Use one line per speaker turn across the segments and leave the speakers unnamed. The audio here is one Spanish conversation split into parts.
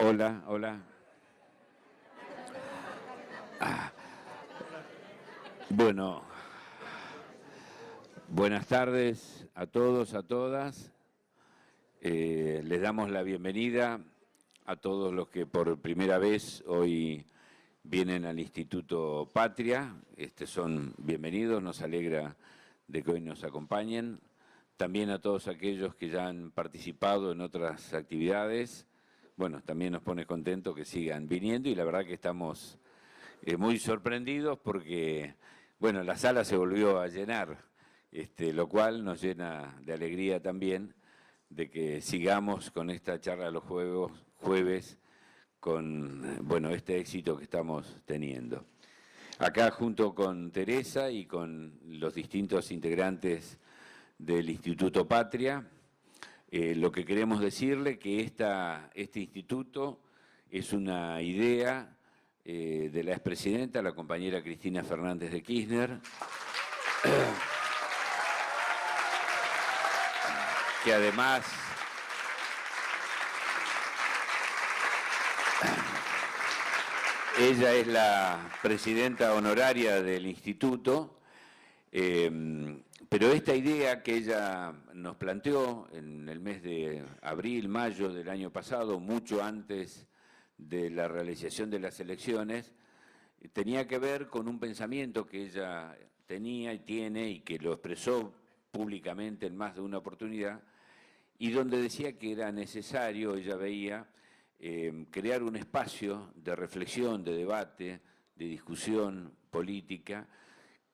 Hola, hola. Ah, bueno, buenas tardes a todos, a todas. Les damos la bienvenida a todos los que por primera vez hoy vienen al Instituto Patria. Son bienvenidos, nos alegra de que hoy nos acompañen. También a todos aquellos que ya han participado en otras actividades. Bueno, también nos pone contento que sigan viniendo y la verdad que estamos muy sorprendidos porque, bueno, la sala se volvió a llenar, lo cual nos llena de alegría también de que sigamos con esta charla los jueves con, bueno, este éxito que estamos teniendo. Acá junto con Teresa y con los distintos integrantes del Instituto Patria, lo que queremos decirle que este instituto es una idea de la expresidenta, la compañera Cristina Fernández de Kirchner, que además ella es la presidenta honoraria del instituto, pero esta idea que ella nos planteó en el mes de abril, mayo del año pasado, mucho antes de la realización de las elecciones, tenía que ver con un pensamiento que ella tenía y tiene y que lo expresó públicamente en más de una oportunidad, y donde decía que era necesario, ella veía, crear un espacio de reflexión, de debate, de discusión política,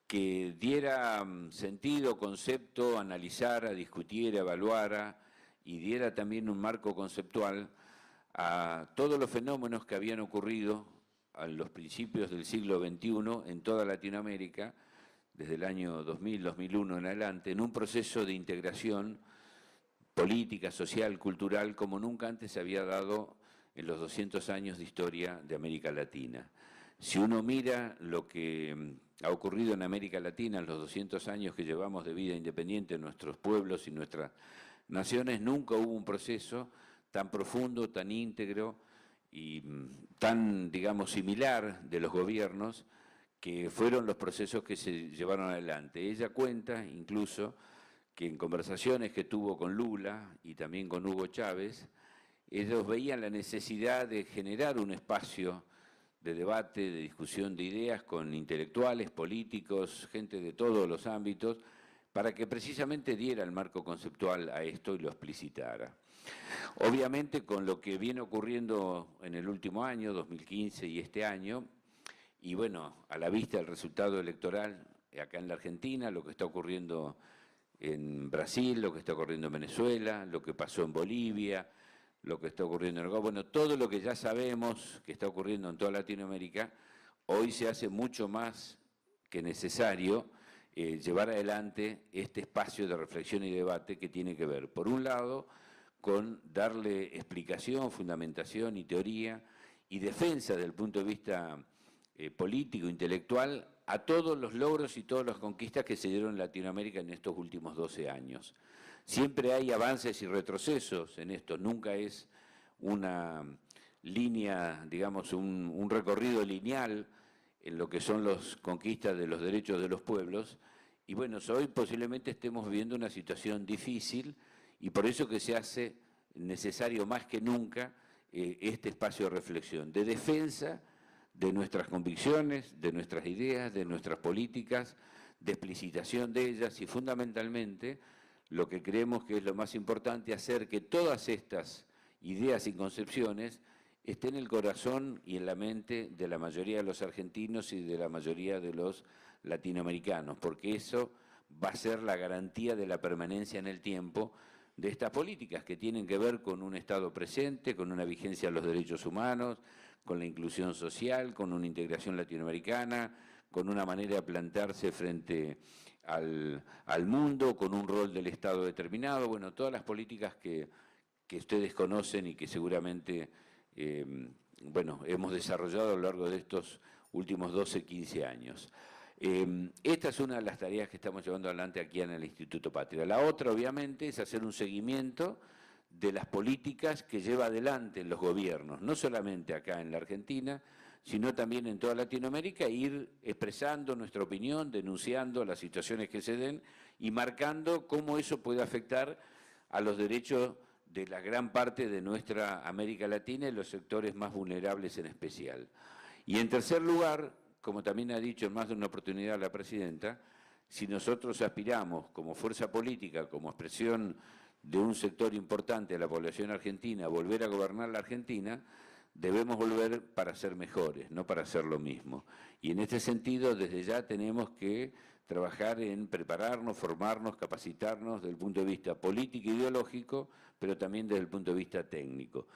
que diera sentido, concepto, analizara, discutiera, evaluara y diera también un marco conceptual a todos los fenómenos que habían ocurrido a los principios del siglo XXI en toda Latinoamérica, desde el año 2000, 2001 en adelante, en un proceso de integración política, social, cultural, como nunca antes se había dado en los 200 años de historia de América Latina. Si uno mira lo que ha ocurrido en América Latina en los 200 años que llevamos de vida independiente en nuestros pueblos y nuestras naciones, nunca hubo un proceso tan profundo, tan íntegro y tan, digamos, similar de los gobiernos que fueron los procesos que se llevaron adelante. Ella cuenta incluso que en conversaciones que tuvo con Lula y también con Hugo Chávez, ellos veían la necesidad de generar un espacio de debate, de discusión de ideas con intelectuales, políticos, gente de todos los ámbitos, para que precisamente diera el marco conceptual a esto y lo explicitara. Obviamente con lo que viene ocurriendo en el último año, 2015 y este año, y bueno, a la vista del resultado electoral acá en la Argentina, lo que está ocurriendo en Brasil, lo que está ocurriendo en Venezuela, lo que pasó en Bolivia, lo que está ocurriendo en Uruguay, bueno, todo lo que ya sabemos que está ocurriendo en toda Latinoamérica, hoy se hace mucho más que necesario llevar adelante este espacio de reflexión y debate que tiene que ver, por un lado, con darle explicación, fundamentación y teoría y defensa desde el punto de vista político, intelectual, a todos los logros y todas las conquistas que se dieron en Latinoamérica en estos últimos 12 años. Siempre hay avances y retrocesos en esto, nunca es una línea, digamos, un recorrido lineal en lo que son las conquistas de los derechos de los pueblos. Y bueno, hoy posiblemente estemos viviendo una situación difícil y por eso que se hace necesario más que nunca este espacio de reflexión, de defensa de nuestras convicciones, de nuestras ideas, de nuestras políticas, de explicitación de ellas y fundamentalmente lo que creemos que es lo más importante, hacer que todas estas ideas y concepciones estén en el corazón y en la mente de la mayoría de los argentinos y de la mayoría de los latinoamericanos, porque eso va a ser la garantía de la permanencia en el tiempo de estas políticas que tienen que ver con un Estado presente, con una vigencia de los derechos humanos, con la inclusión social, con una integración latinoamericana, con una manera de plantarse frente al mundo, con un rol del Estado determinado, bueno, todas las políticas que ustedes conocen y que seguramente bueno, hemos desarrollado a lo largo de estos últimos 12, 15 años. Esta es una de las tareas que estamos llevando adelante aquí en el Instituto Patria. La otra, obviamente, es hacer un seguimiento de las políticas que lleva adelante los gobiernos, no solamente acá en la Argentina, sino también en toda Latinoamérica, e ir expresando nuestra opinión, denunciando las situaciones que se den y marcando cómo eso puede afectar a los derechos de la gran parte de nuestra América Latina y los sectores más vulnerables en especial. Y en tercer lugar, como también ha dicho en más de una oportunidad la presidenta, si nosotros aspiramos como fuerza política, como expresión de un sector importante de la población argentina, a volver a gobernar la Argentina, debemos volver para ser mejores, no para hacer lo mismo. Y en este sentido, desde ya tenemos que trabajar en prepararnos, formarnos, capacitarnos desde el punto de vista político e ideológico, pero también desde el punto de vista técnico.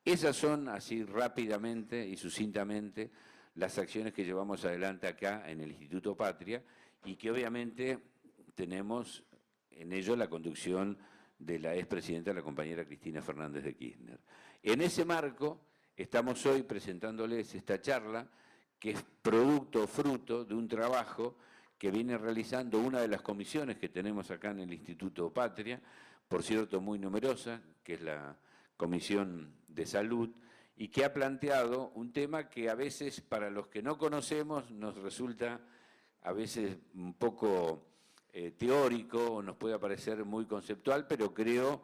Esas son, así rápidamente y sucintamente, las acciones que llevamos adelante acá en el Instituto Patria y que obviamente tenemos en ello la conducción de la expresidenta, la compañera Cristina Fernández de Kirchner. En ese marco estamos hoy presentándoles esta charla que es producto, fruto de un trabajo que viene realizando una de las comisiones que tenemos acá en el Instituto Patria, por cierto muy numerosa, que es la Comisión de Salud, y que ha planteado un tema que a veces para los que no conocemos nos resulta a veces un poco teórico o nos puede parecer muy conceptual, pero creo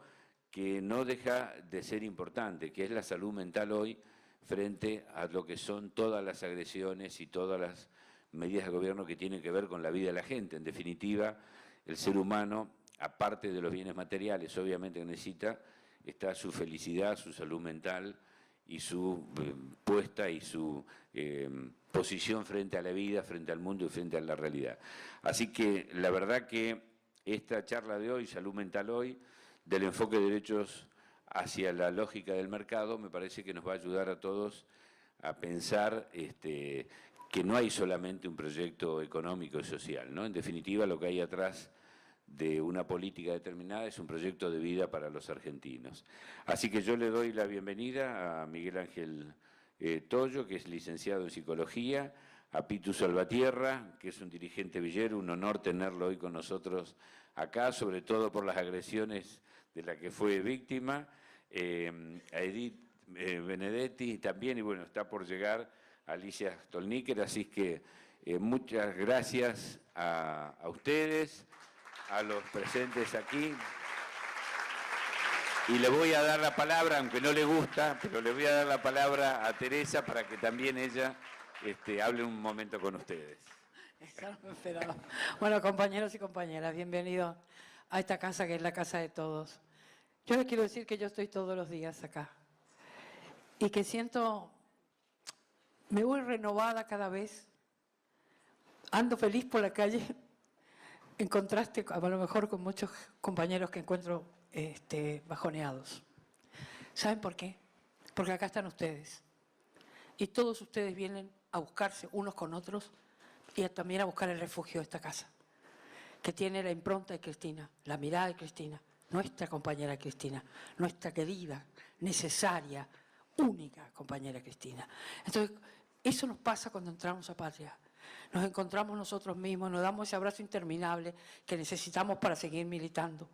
que no deja de ser importante, que es la salud mental hoy frente a lo que son todas las agresiones y todas las medidas de gobierno que tienen que ver con la vida de la gente. En definitiva, el ser humano, aparte de los bienes materiales, obviamente que necesita, está su felicidad, su salud mental y su puesta y su posición frente a la vida, frente al mundo y frente a la realidad. Así que la verdad que esta charla de hoy, Salud Mental Hoy, del enfoque de derechos hacia la lógica del mercado, me parece que nos va a ayudar a todos a pensar que no hay solamente un proyecto económico y social, ¿no? En definitiva, lo que hay atrás de una política determinada es un proyecto de vida para los argentinos. Así que yo le doy la bienvenida a Miguel Ángel Tollo, que es licenciado en Psicología, a Pitu Salvatierra, que es un dirigente villero, un honor tenerlo hoy con nosotros acá, sobre todo por las agresiones de la que fue víctima, a Edith Benedetti también, y bueno, está por llegar Alicia Stolniker, así que muchas gracias a ustedes, a los presentes aquí. Y le voy a dar la palabra, aunque no le gusta, pero le voy a dar la palabra a Teresa para que también ella hable un momento con ustedes.
Eso no me esperaba. Bueno, compañeros y compañeras, bienvenidos a esta casa que es la casa de todos. Yo les quiero decir que yo estoy todos los días acá y que me voy renovada cada vez, ando feliz por la calle, en contraste a lo mejor con muchos compañeros que encuentro bajoneados. ¿Saben por qué? Porque acá están ustedes. Y todos ustedes vienen a buscarse unos con otros y también a buscar el refugio de esta casa, que tiene la impronta de Cristina, la mirada de Cristina, nuestra compañera Cristina, nuestra querida, necesaria, única compañera Cristina. Entonces, eso nos pasa cuando entramos a Patria. Nos encontramos nosotros mismos, nos damos ese abrazo interminable que necesitamos para seguir militando,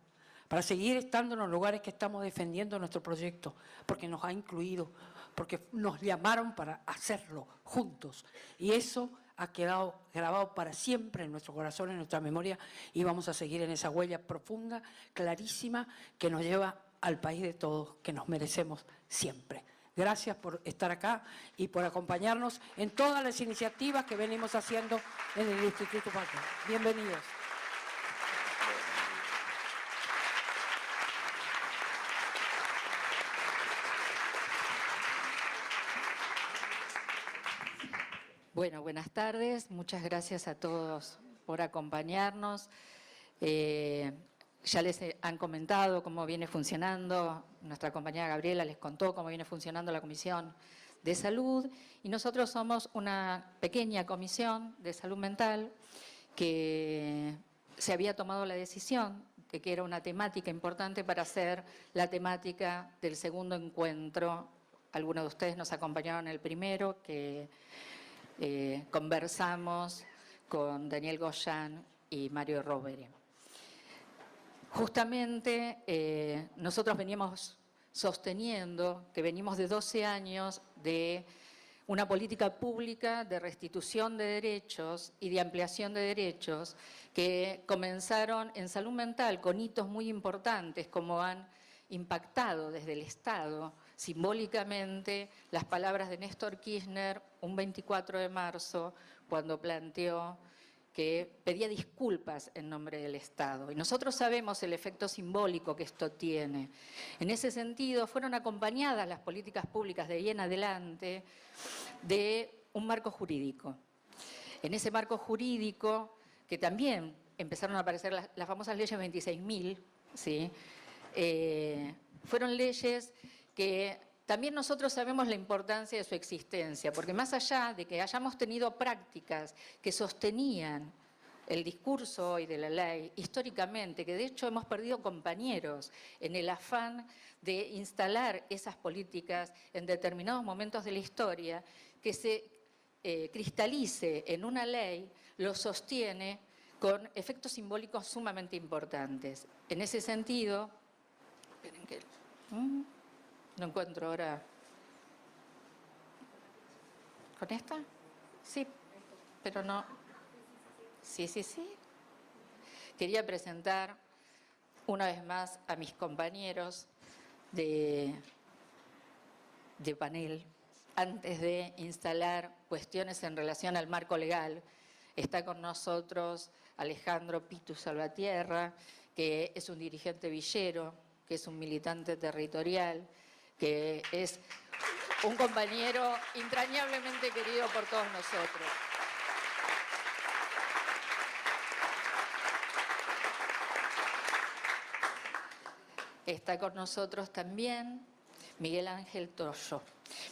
para seguir estando en los lugares que estamos defendiendo nuestro proyecto, porque nos ha incluido, porque nos llamaron para hacerlo juntos. Y eso ha quedado grabado para siempre en nuestro corazón, en nuestra memoria, y vamos a seguir en esa huella profunda, clarísima, que nos lleva al país de todos, que nos merecemos siempre. Gracias por estar acá y por acompañarnos en todas las iniciativas que venimos haciendo en el Instituto Patria. Bienvenidos.
Bueno, buenas tardes. Muchas gracias a todos por acompañarnos. Ya les han comentado cómo viene funcionando, nuestra compañera Gabriela les contó cómo viene funcionando la Comisión de Salud, y nosotros somos una pequeña comisión de salud mental que se había tomado la decisión de que era una temática importante para hacer la temática del segundo encuentro. Algunos de ustedes nos acompañaron en el primero, que conversamos con Daniel Goyan y Mario Rovere. Justamente nosotros veníamos sosteniendo que venimos de 12 años de una política pública de restitución de derechos y de ampliación de derechos que comenzaron en salud mental con hitos muy importantes, como han impactado desde el Estado simbólicamente las palabras de Néstor Kirchner un 24 de marzo, cuando planteó que pedía disculpas en nombre del Estado. Y nosotros sabemos el efecto simbólico que esto tiene. En ese sentido, fueron acompañadas las políticas públicas de ahí en adelante de un marco jurídico. En ese marco jurídico, que también empezaron a aparecer las famosas leyes 26.000, ¿sí? Fueron leyes que también nosotros sabemos la importancia de su existencia, porque más allá de que hayamos tenido prácticas que sostenían el discurso hoy de la ley, históricamente, que de hecho hemos perdido compañeros en el afán de instalar esas políticas en determinados momentos de la historia, que se cristalice en una ley, lo sostiene con efectos simbólicos sumamente importantes. En ese sentido, esperen que no encuentro ahora. ¿Con esta? Sí, pero no. Sí. Quería presentar una vez más a mis compañeros de panel. Antes de instalar cuestiones en relación al marco legal, está con nosotros Alejandro Pitu Salvatierra, que es un dirigente villero, que es un militante territorial, que es un compañero entrañablemente querido por todos nosotros. Está con nosotros también Miguel Ángel Toyo.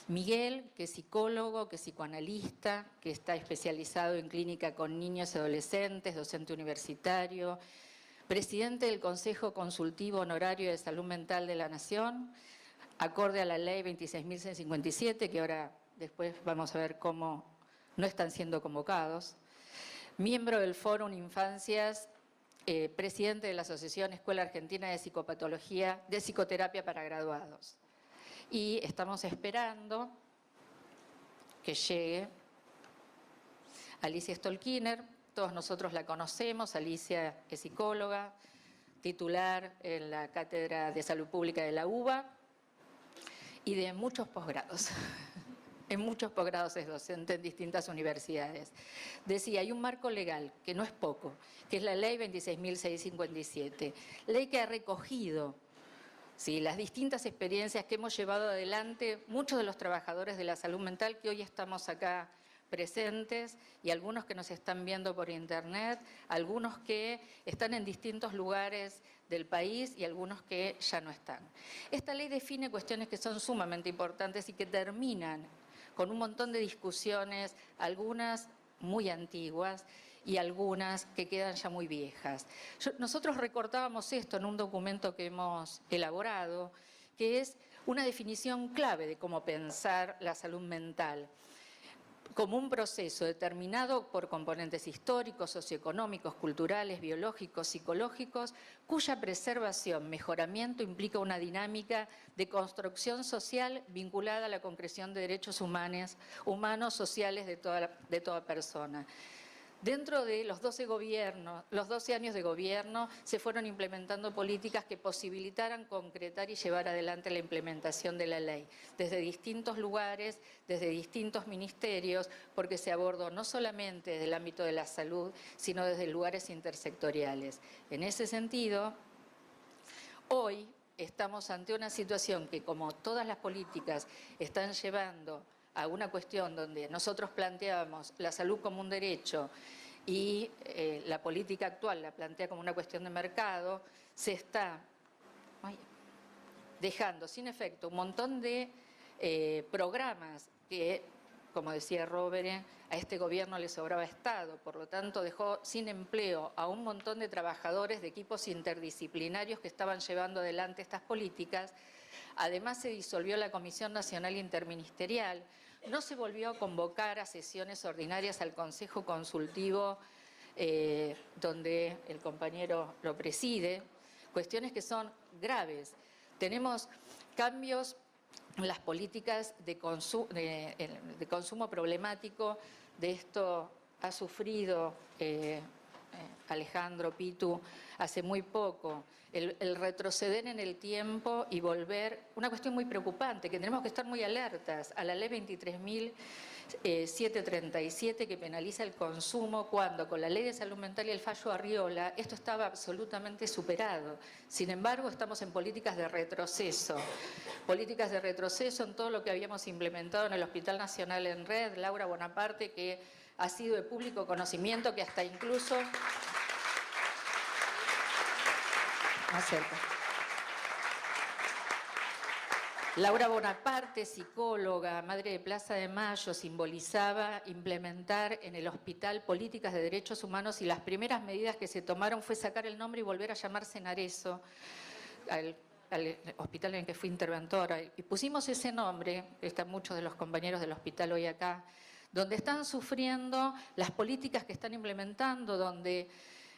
Miguel, que es psicólogo, que es psicoanalista, que está especializado en clínica con niños y adolescentes, docente universitario, presidente del Consejo Consultivo Honorario de Salud Mental de la Nación, acorde a la ley 26.657, que ahora después vamos a ver cómo no están siendo convocados, miembro del Fórum Infancias, presidente de la Asociación Escuela Argentina de Psicopatología, de Psicoterapia para Graduados. Y estamos esperando que llegue Alicia Stolkiner. Todos nosotros la conocemos. Alicia es psicóloga, titular en la Cátedra de Salud Pública de la UBA y de muchos posgrados. En muchos posgrados es docente en distintas universidades. Decía, hay un marco legal, que no es poco, que es la Ley 26.657, ley que ha recogido las distintas experiencias que hemos llevado adelante muchos de los trabajadores de la salud mental que hoy estamos acá presentes y algunos que nos están viendo por internet, algunos que están en distintos lugares del país y algunos que ya no están. Esta ley define cuestiones que son sumamente importantes y que terminan con un montón de discusiones, algunas muy antiguas y algunas que quedan ya muy viejas. Nosotros recortábamos esto en un documento que hemos elaborado, que es una definición clave de cómo pensar la salud mental, como un proceso determinado por componentes históricos, socioeconómicos, culturales, biológicos, psicológicos, cuya preservación, mejoramiento implica una dinámica de construcción social vinculada a la concreción de derechos humanos, sociales de toda persona. Dentro de los 12 años de gobierno se fueron implementando políticas que posibilitaran concretar y llevar adelante la implementación de la ley, desde distintos lugares, desde distintos ministerios, porque se abordó no solamente desde el ámbito de la salud, sino desde lugares intersectoriales. En ese sentido, hoy estamos ante una situación que, como todas las políticas están llevando a una cuestión donde nosotros planteábamos la salud como un derecho y la política actual la plantea como una cuestión de mercado, se está dejando sin efecto un montón de programas que, como decía Robert, a este gobierno le sobraba Estado, por lo tanto dejó sin empleo a un montón de trabajadores de equipos interdisciplinarios que estaban llevando adelante estas políticas. Además se disolvió la Comisión Nacional Interministerial, no se volvió a convocar a sesiones ordinarias al Consejo Consultivo, donde el compañero lo preside, cuestiones que son graves. Tenemos cambios en las políticas de consumo problemático. De esto ha sufrido Alejandro Pitu hace muy poco, el retroceder en el tiempo y volver, una cuestión muy preocupante, que tenemos que estar muy alertas, a la ley 23.737 que penaliza el consumo, cuando con la ley de salud mental y el fallo Arriola esto estaba absolutamente superado. Sin embargo, estamos en políticas de retroceso en todo lo que habíamos implementado en el Hospital Nacional en Red, Laura Bonaparte, que ha sido de público conocimiento, que hasta incluso... Laura Bonaparte, psicóloga, madre de Plaza de Mayo, simbolizaba implementar en el hospital políticas de derechos humanos, y las primeras medidas que se tomaron fue sacar el nombre y volver a llamarse Narezo, al hospital en el que fui interventora. Y pusimos ese nombre, están muchos de los compañeros del hospital hoy acá, donde están sufriendo las políticas que están implementando, donde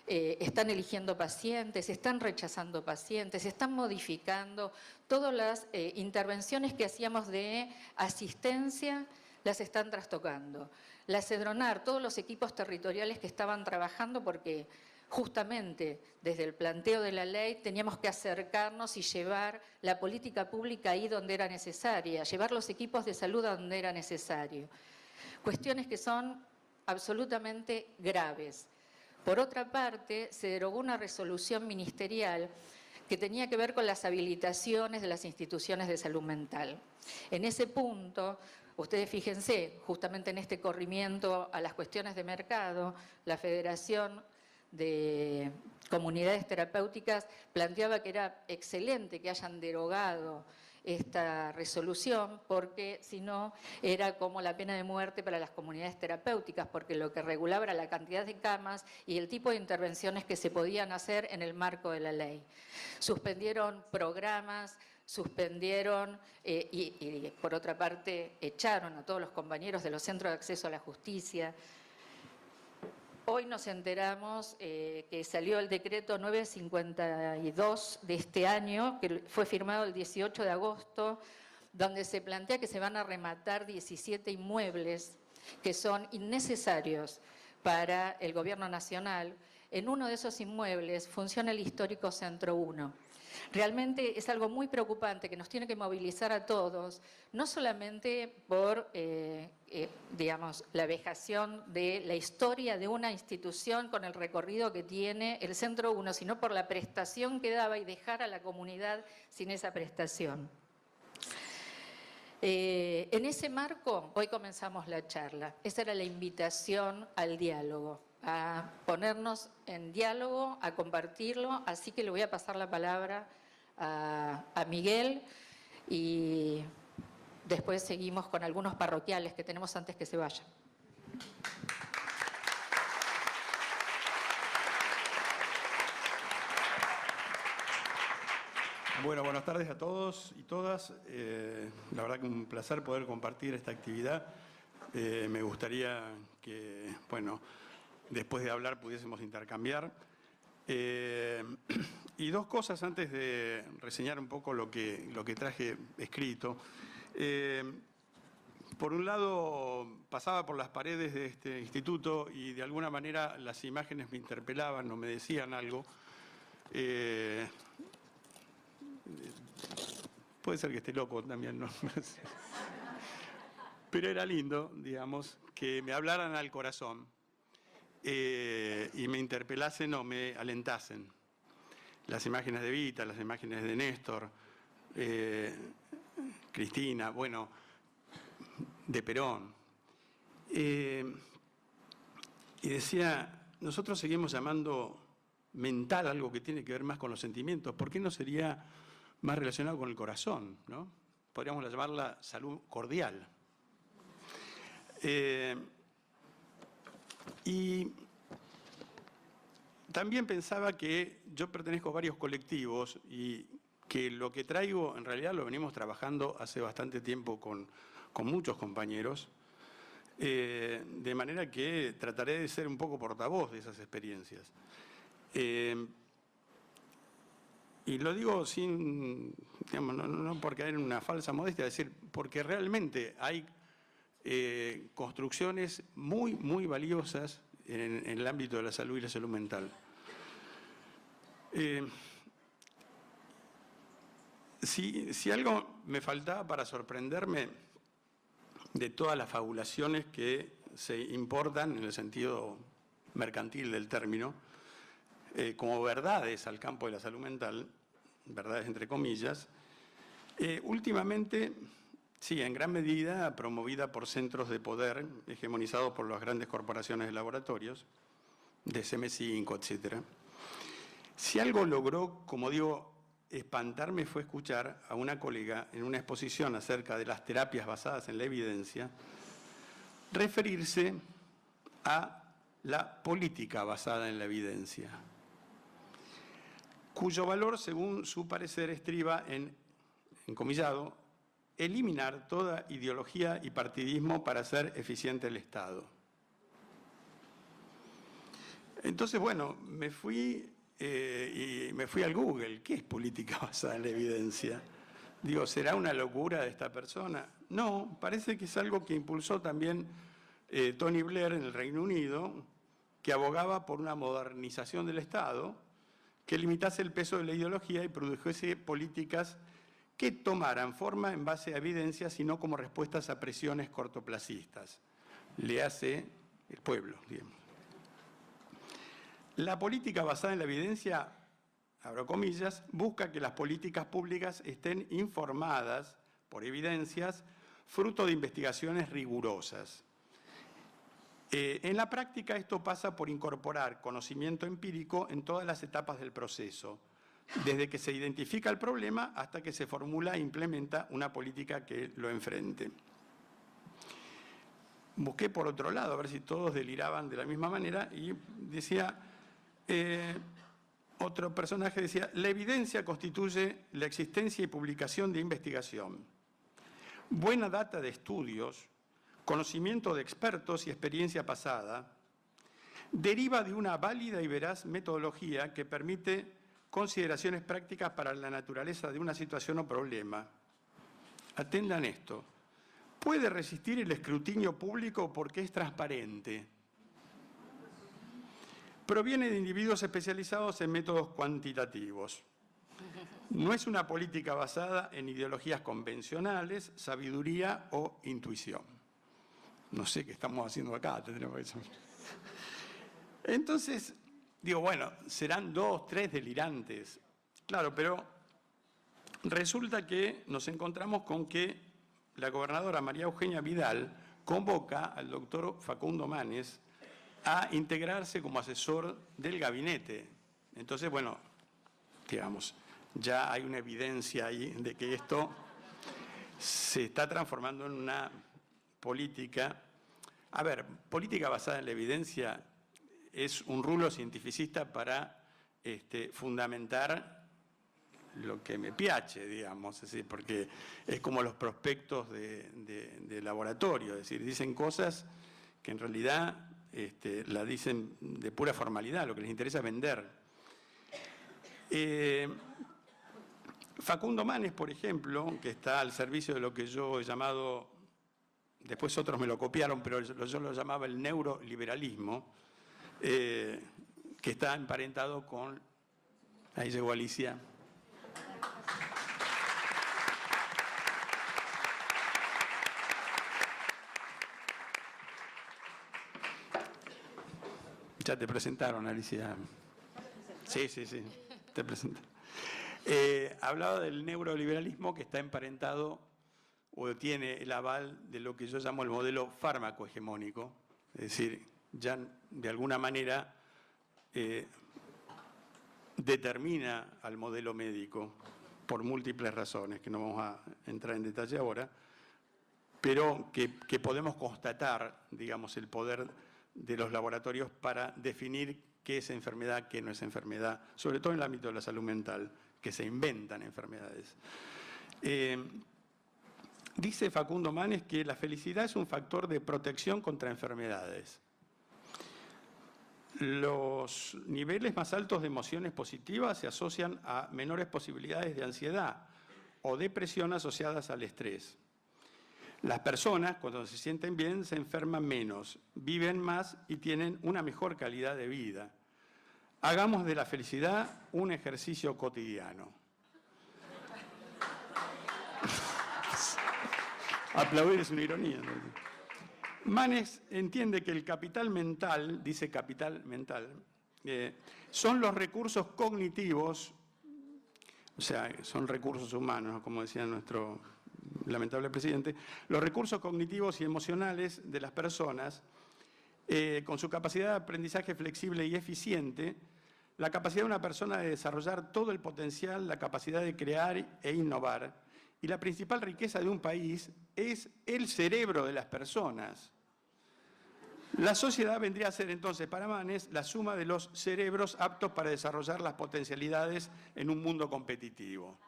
están eligiendo pacientes, están rechazando pacientes, están modificando todas las intervenciones que hacíamos de asistencia, las están trastocando. La Cedronar, todos los equipos territoriales que estaban trabajando, porque justamente desde el planteo de la ley teníamos que acercarnos y llevar la política pública ahí donde era necesaria, llevar los equipos de salud a donde era necesario. Cuestiones que son absolutamente graves. Por otra parte, se derogó una resolución ministerial que tenía que ver con las habilitaciones de las instituciones de salud mental. En ese punto, ustedes fíjense, justamente en este corrimiento a las cuestiones de mercado, la Federación de Comunidades Terapéuticas planteaba que era excelente que hayan derogado esta resolución, porque si no era como la pena de muerte para las comunidades terapéuticas, porque lo que regulaba era la cantidad de camas y el tipo de intervenciones que se podían hacer en el marco de la ley. Suspendieron programas, suspendieron y por otra parte echaron a todos los compañeros de los centros de acceso a la justicia. Hoy nos enteramos que salió el decreto 952 de este año, que fue firmado el 18 de agosto, donde se plantea que se van a rematar 17 inmuebles que son innecesarios para el Gobierno Nacional. En uno de esos inmuebles funciona el histórico Centro 1. Realmente es algo muy preocupante que nos tiene que movilizar a todos, no solamente por, digamos, la vejación de la historia de una institución con el recorrido que tiene el Centro 1, sino por la prestación que daba y dejar a la comunidad sin esa prestación. En ese marco, hoy comenzamos la charla. Esa era la invitación al diálogo, a ponernos en diálogo, a compartirlo, así que le voy a pasar la palabra a Miguel y después seguimos con algunos parroquiales que tenemos antes que se vayan.
Bueno, buenas tardes a todos y todas. La verdad que un placer poder compartir esta actividad. Me gustaría que, bueno, después de hablar pudiésemos intercambiar. Y dos cosas antes de reseñar un poco lo que traje escrito. Por un lado, pasaba por las paredes de este instituto y de alguna manera las imágenes me interpelaban o me decían algo. Puede ser que esté loco también, ¿no? Pero era lindo, digamos, que me hablaran al corazón y me interpelasen o me alentasen. Las imágenes de Vita, las imágenes de Néstor, Cristina, bueno, de Perón. Y decía, nosotros seguimos llamando mental algo que tiene que ver más con los sentimientos. ¿Por qué no sería más relacionado con el corazón, ¿no? Podríamos llamarla salud cordial. Y también pensaba que yo pertenezco a varios colectivos y que lo que traigo en realidad lo venimos trabajando hace bastante tiempo con muchos compañeros, de manera que trataré de ser un poco portavoz de esas experiencias. Y lo digo sin, digamos, no por caer en una falsa modestia, es decir, porque realmente hay construcciones muy, muy valiosas en el ámbito de la salud y la salud mental. Si algo me faltaba para sorprenderme de todas las fabulaciones que se importan en el sentido mercantil del término, como verdades al campo de la salud mental, verdades entre comillas, últimamente, sí, en gran medida promovida por centros de poder hegemonizados por las grandes corporaciones de laboratorios, DSM-5, etc. Si algo logró, como digo, espantarme fue escuchar a una colega en una exposición acerca de las terapias basadas en la evidencia referirse a la política basada en la evidencia, cuyo valor, según su parecer, estriba en, encomillado, eliminar toda ideología y partidismo para hacer eficiente el Estado. Entonces, bueno, me fui al Google. ¿Qué es política basada en la evidencia? Digo, ¿será una locura de esta persona? No, parece que es algo que impulsó también Tony Blair en el Reino Unido, que abogaba por una modernización del Estado, que limitase el peso de la ideología y produjese políticas que tomaran forma en base a evidencias y no como respuestas a presiones cortoplacistas. Le hace el pueblo, digamos. La política basada en la evidencia, abro comillas, busca que las políticas públicas estén informadas por evidencias, fruto de investigaciones rigurosas. En la práctica esto pasa por incorporar conocimiento empírico en todas las etapas del proceso, desde que se identifica el problema hasta que se formula e implementa una política que lo enfrente. Busqué por otro lado, a ver si todos deliraban de la misma manera, y decía, otro personaje decía, la evidencia constituye la existencia y publicación de investigación, buena data de estudios, conocimiento de expertos y experiencia pasada, deriva de una válida y veraz metodología que permite consideraciones prácticas para la naturaleza de una situación o problema. Atendan esto. Puede resistir el escrutinio público porque es transparente. Proviene de individuos especializados en métodos cuantitativos. No es una política basada en ideologías convencionales, sabiduría o intuición. No sé qué estamos haciendo acá, tendremos que saber. Entonces, digo, bueno, serán 2, 3 delirantes. Claro, pero resulta que nos encontramos con que la gobernadora María Eugenia Vidal convoca al doctor Facundo Manes a integrarse como asesor del gabinete. Entonces, bueno, digamos, ya hay una evidencia ahí de que esto se está transformando en una política. A ver, política basada en la evidencia es un rulo cientificista para fundamentar lo que me piace, digamos, es decir, porque es como los prospectos de laboratorio, es decir, dicen cosas que en realidad la dicen de pura formalidad, lo que les interesa es vender. Facundo Manes, por ejemplo, que está al servicio de lo que yo he llamado, después otros me lo copiaron, pero yo lo llamaba el neuroliberalismo, que está emparentado con, ahí llegó Alicia, ya te presentaron, Alicia. Sí, te presentaron. Hablaba del neuroliberalismo que está emparentado o tiene el aval de lo que yo llamo el modelo fármaco hegemónico, es decir, ya de alguna manera determina al modelo médico por múltiples razones, que no vamos a entrar en detalle ahora, pero que podemos constatar, digamos, el poder de los laboratorios para definir qué es enfermedad, qué no es enfermedad, sobre todo en el ámbito de la salud mental, que se inventan enfermedades. Dice Facundo Manes que la felicidad es un factor de protección contra enfermedades. Los niveles más altos de emociones positivas se asocian a menores posibilidades de ansiedad o depresión asociadas al estrés. Las personas, cuando se sienten bien, se enferman menos, viven más y tienen una mejor calidad de vida. Hagamos de la felicidad un ejercicio cotidiano. Aplaudir es una ironía, ¿no? Manes entiende que el capital mental, dice capital mental, son los recursos cognitivos, o sea, son recursos humanos, como decía nuestro lamentable presidente, los recursos cognitivos y emocionales de las personas, con su capacidad de aprendizaje flexible y eficiente, la capacidad de una persona de desarrollar todo el potencial, la capacidad de crear e innovar. Y la principal riqueza de un país es el cerebro de las personas. La sociedad vendría a ser entonces para Manes la suma de los cerebros aptos para desarrollar las potencialidades en un mundo competitivo.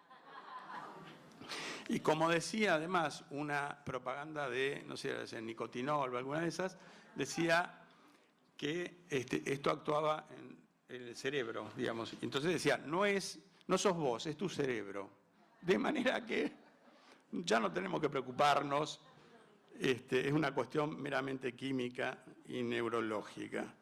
Y como decía además una propaganda de, no sé, de Nicotinol o alguna de esas, decía que esto actuaba en el cerebro, digamos. Entonces decía, no sos vos, es tu cerebro. De manera que ya no tenemos que preocuparnos, es una cuestión meramente química y neurológica.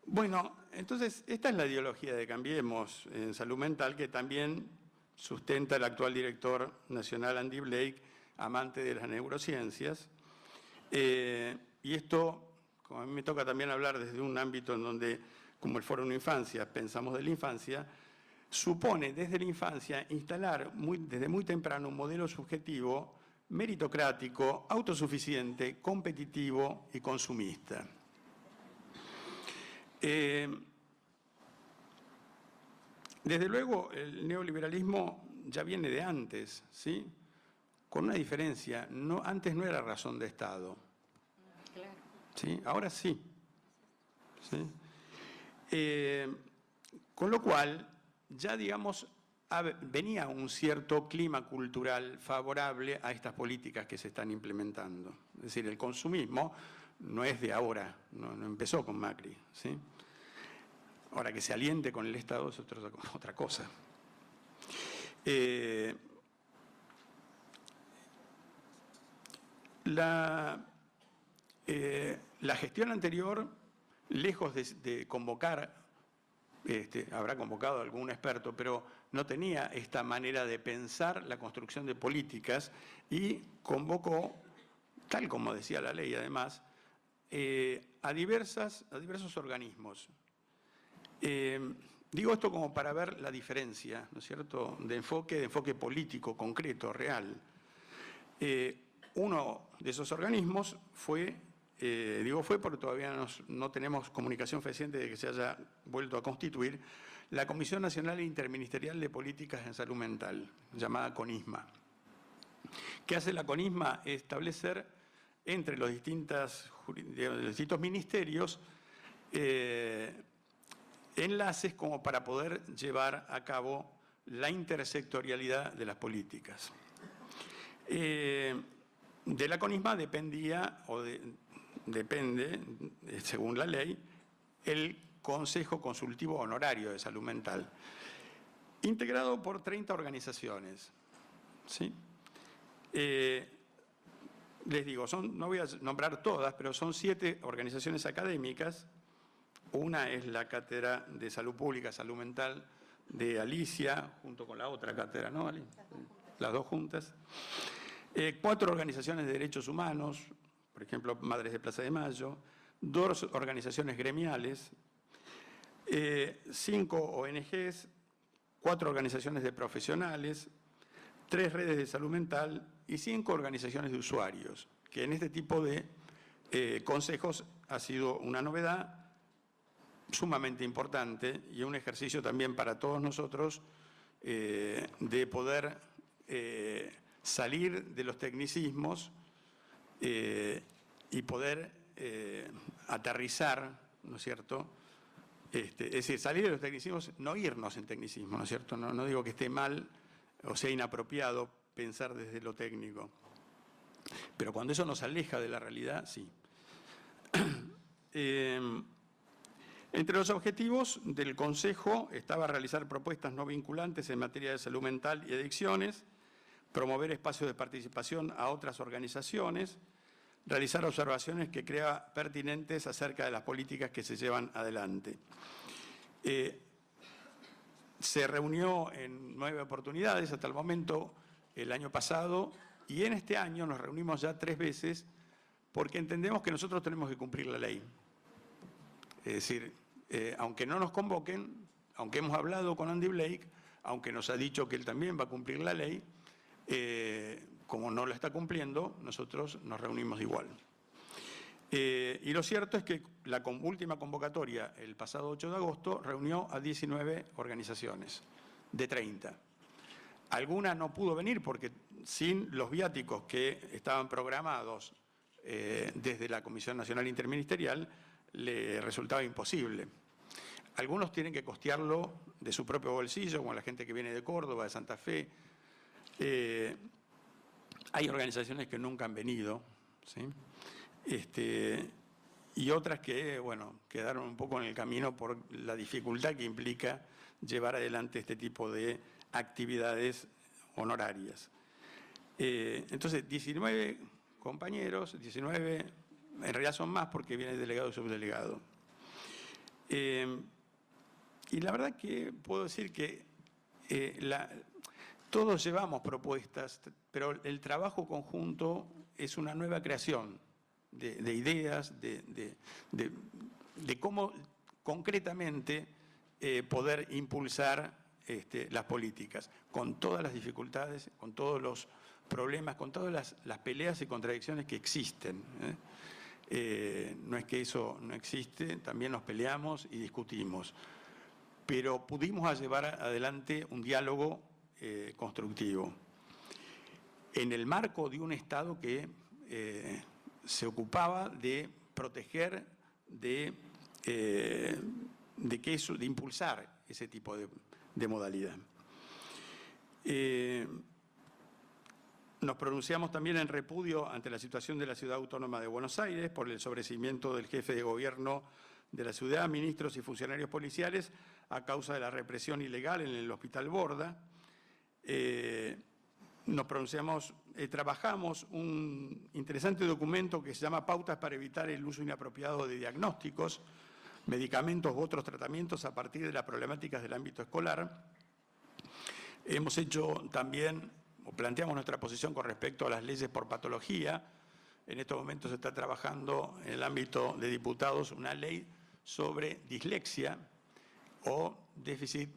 Bueno, entonces esta es la ideología de Cambiemos en salud mental que también sustenta el actual director nacional Andy Blake, amante de las neurociencias. Y esto, como a mí me toca también hablar desde un ámbito en donde, como el Foro Una Infancia, pensamos de la infancia, supone desde la infancia instalar desde muy temprano un modelo subjetivo, meritocrático, autosuficiente, competitivo y consumista. Desde luego, el neoliberalismo ya viene de antes, ¿sí? Con una diferencia, antes no era razón de Estado.
Claro.
¿Sí? Ahora sí. ¿Sí? Con lo cual, ya digamos, venía un cierto clima cultural favorable a estas políticas que se están implementando. Es decir, el consumismo no es de ahora, no empezó con Macri, ¿sí? Ahora, que se aliente con el Estado es otra cosa. La gestión anterior, lejos de convocar, habrá convocado a algún experto, pero no tenía esta manera de pensar la construcción de políticas y convocó, tal como decía la ley además, a diversos organismos. Digo esto como para ver la diferencia, ¿no es cierto?, de enfoque político, concreto, real. Uno de esos organismos fue, porque todavía no tenemos comunicación fehaciente de que se haya vuelto a constituir, la Comisión Nacional Interministerial de Políticas en Salud Mental, llamada CONISMA. ¿Qué hace la CONISMA? Establecer entre los distintos ministerios enlaces como para poder llevar a cabo la intersectorialidad de las políticas. De la CONISMA dependía, depende, según la ley, el Consejo Consultivo Honorario de Salud Mental, integrado por 30 organizaciones. ¿Sí? Les digo, no voy a nombrar todas, pero son 7 organizaciones académicas. Una es la Cátedra de Salud Pública, Salud Mental de Alicia, junto con la otra cátedra, ¿no, Ali? Las dos juntas. 4 organizaciones de derechos humanos, por ejemplo, Madres de Plaza de Mayo, 2 organizaciones gremiales, 5 ONGs, 4 organizaciones de profesionales, 3 redes de salud mental y 5 organizaciones de usuarios, que en este tipo de consejos ha sido una novedad sumamente importante y un ejercicio también para todos nosotros de poder salir de los tecnicismos y poder aterrizar, ¿no es cierto? Es decir, salir de los tecnicismos, no irnos en tecnicismo, ¿no es cierto? No digo que esté mal o sea inapropiado pensar desde lo técnico, pero cuando eso nos aleja de la realidad, sí. Entre los objetivos del Consejo estaba realizar propuestas no vinculantes en materia de salud mental y adicciones, promover espacios de participación a otras organizaciones, realizar observaciones que crea pertinentes acerca de las políticas que se llevan adelante. Se reunió en 9 oportunidades hasta el momento el año pasado y en este año nos reunimos ya 3 veces porque entendemos que nosotros tenemos que cumplir la ley. Es decir, aunque no nos convoquen, aunque hemos hablado con Andy Blake, aunque nos ha dicho que él también va a cumplir la ley, como no la está cumpliendo, nosotros nos reunimos igual. Y lo cierto es que la última convocatoria, el pasado 8 de agosto, reunió a 19 organizaciones, de 30. Alguna no pudo venir porque sin los viáticos que estaban programados desde la Comisión Nacional Interministerial, le resultaba imposible. Algunos tienen que costearlo de su propio bolsillo, como la gente que viene de Córdoba, de Santa Fe. Hay organizaciones que nunca han venido, ¿sí? Y otras que, bueno, quedaron un poco en el camino por la dificultad que implica llevar adelante este tipo de actividades honorarias. Entonces, 19 compañeros, 19, en realidad son más porque viene delegado y subdelegado. Y la verdad que puedo decir que todos llevamos propuestas, pero el trabajo conjunto es una nueva creación de ideas, de cómo concretamente poder impulsar las políticas, con todas las dificultades, con todos los problemas, con todas las peleas y contradicciones que existen. No es que eso no existe, también nos peleamos y discutimos, pero pudimos llevar adelante un diálogo constructivo en el marco de un Estado que se ocupaba de proteger, de impulsar ese tipo de modalidad. Nos pronunciamos también en repudio ante la situación de la Ciudad Autónoma de Buenos Aires por el sobreseimiento del jefe de gobierno de la ciudad, ministros y funcionarios policiales a causa de la represión ilegal en el Hospital Borda. Nos pronunciamos, trabajamos un interesante documento que se llama Pautas para evitar el uso inapropiado de diagnósticos, medicamentos u otros tratamientos a partir de las problemáticas del ámbito escolar. Hemos hecho también, o planteamos nuestra posición con respecto a las leyes por patología. En estos momentos se está trabajando en el ámbito de diputados una ley sobre dislexia o déficit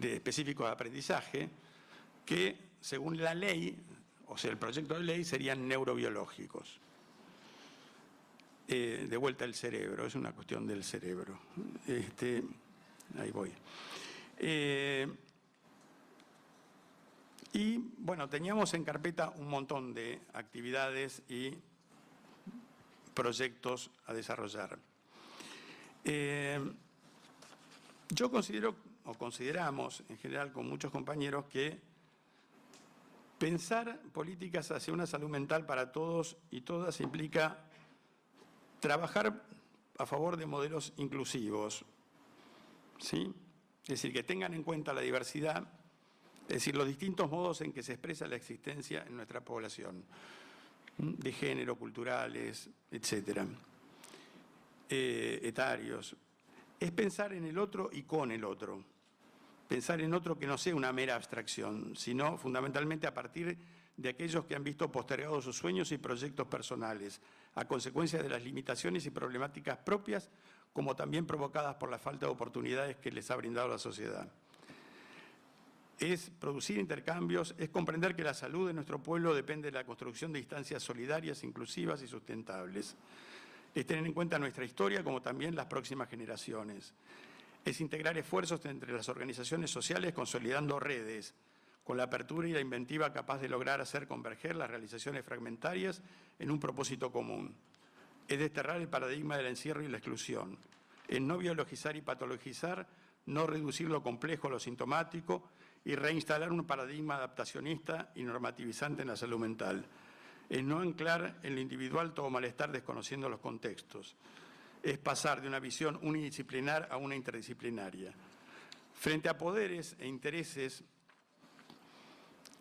específico de aprendizaje, que según la ley, o sea, el proyecto de ley, serían neurobiológicos. De vuelta al cerebro, es una cuestión del cerebro. Ahí voy. Y bueno, teníamos en carpeta un montón de actividades y proyectos a desarrollar. Yo considero, o consideramos en general con muchos compañeros, que pensar políticas hacia una salud mental para todos y todas implica trabajar a favor de modelos inclusivos, ¿sí? Es decir, que tengan en cuenta la diversidad, es decir, los distintos modos en que se expresa la existencia en nuestra población, de género, culturales, etcétera, etarios. Es pensar en el otro y con el otro. Pensar en otro que no sea una mera abstracción, sino fundamentalmente a partir de aquellos que han visto postergados sus sueños y proyectos personales, a consecuencia de las limitaciones y problemáticas propias, como también provocadas por la falta de oportunidades que les ha brindado la sociedad. Es producir intercambios, es comprender que la salud de nuestro pueblo depende de la construcción de instancias solidarias, inclusivas y sustentables. Es tener en cuenta nuestra historia como también las próximas generaciones. Es integrar esfuerzos entre las organizaciones sociales consolidando redes, con la apertura y la inventiva capaz de lograr hacer converger las realizaciones fragmentarias en un propósito común. Es desterrar el paradigma del encierro y la exclusión. Es no biologizar y patologizar, no reducir lo complejo a lo sintomático y reinstalar un paradigma adaptacionista y normativizante en la salud mental. Es no anclar en lo individual todo malestar desconociendo los contextos. es pasar de una visión unidisciplinar a una interdisciplinaria. Frente a poderes e intereses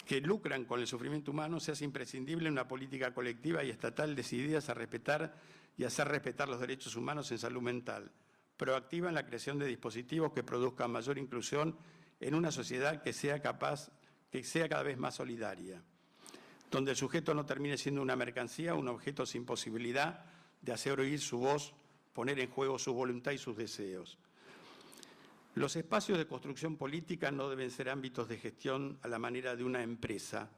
que lucran con el sufrimiento humano, se hace imprescindible una política colectiva y estatal decididas a respetar y hacer respetar los derechos humanos en salud mental, proactiva en la creación de dispositivos que produzcan mayor inclusión en una sociedad que sea cada vez más solidaria, donde el sujeto no termine siendo una mercancía, un objeto sin posibilidad de hacer oír su voz, poner en juego su voluntad y sus deseos. Los espacios de construcción política no deben ser ámbitos de gestión a la manera de una empresa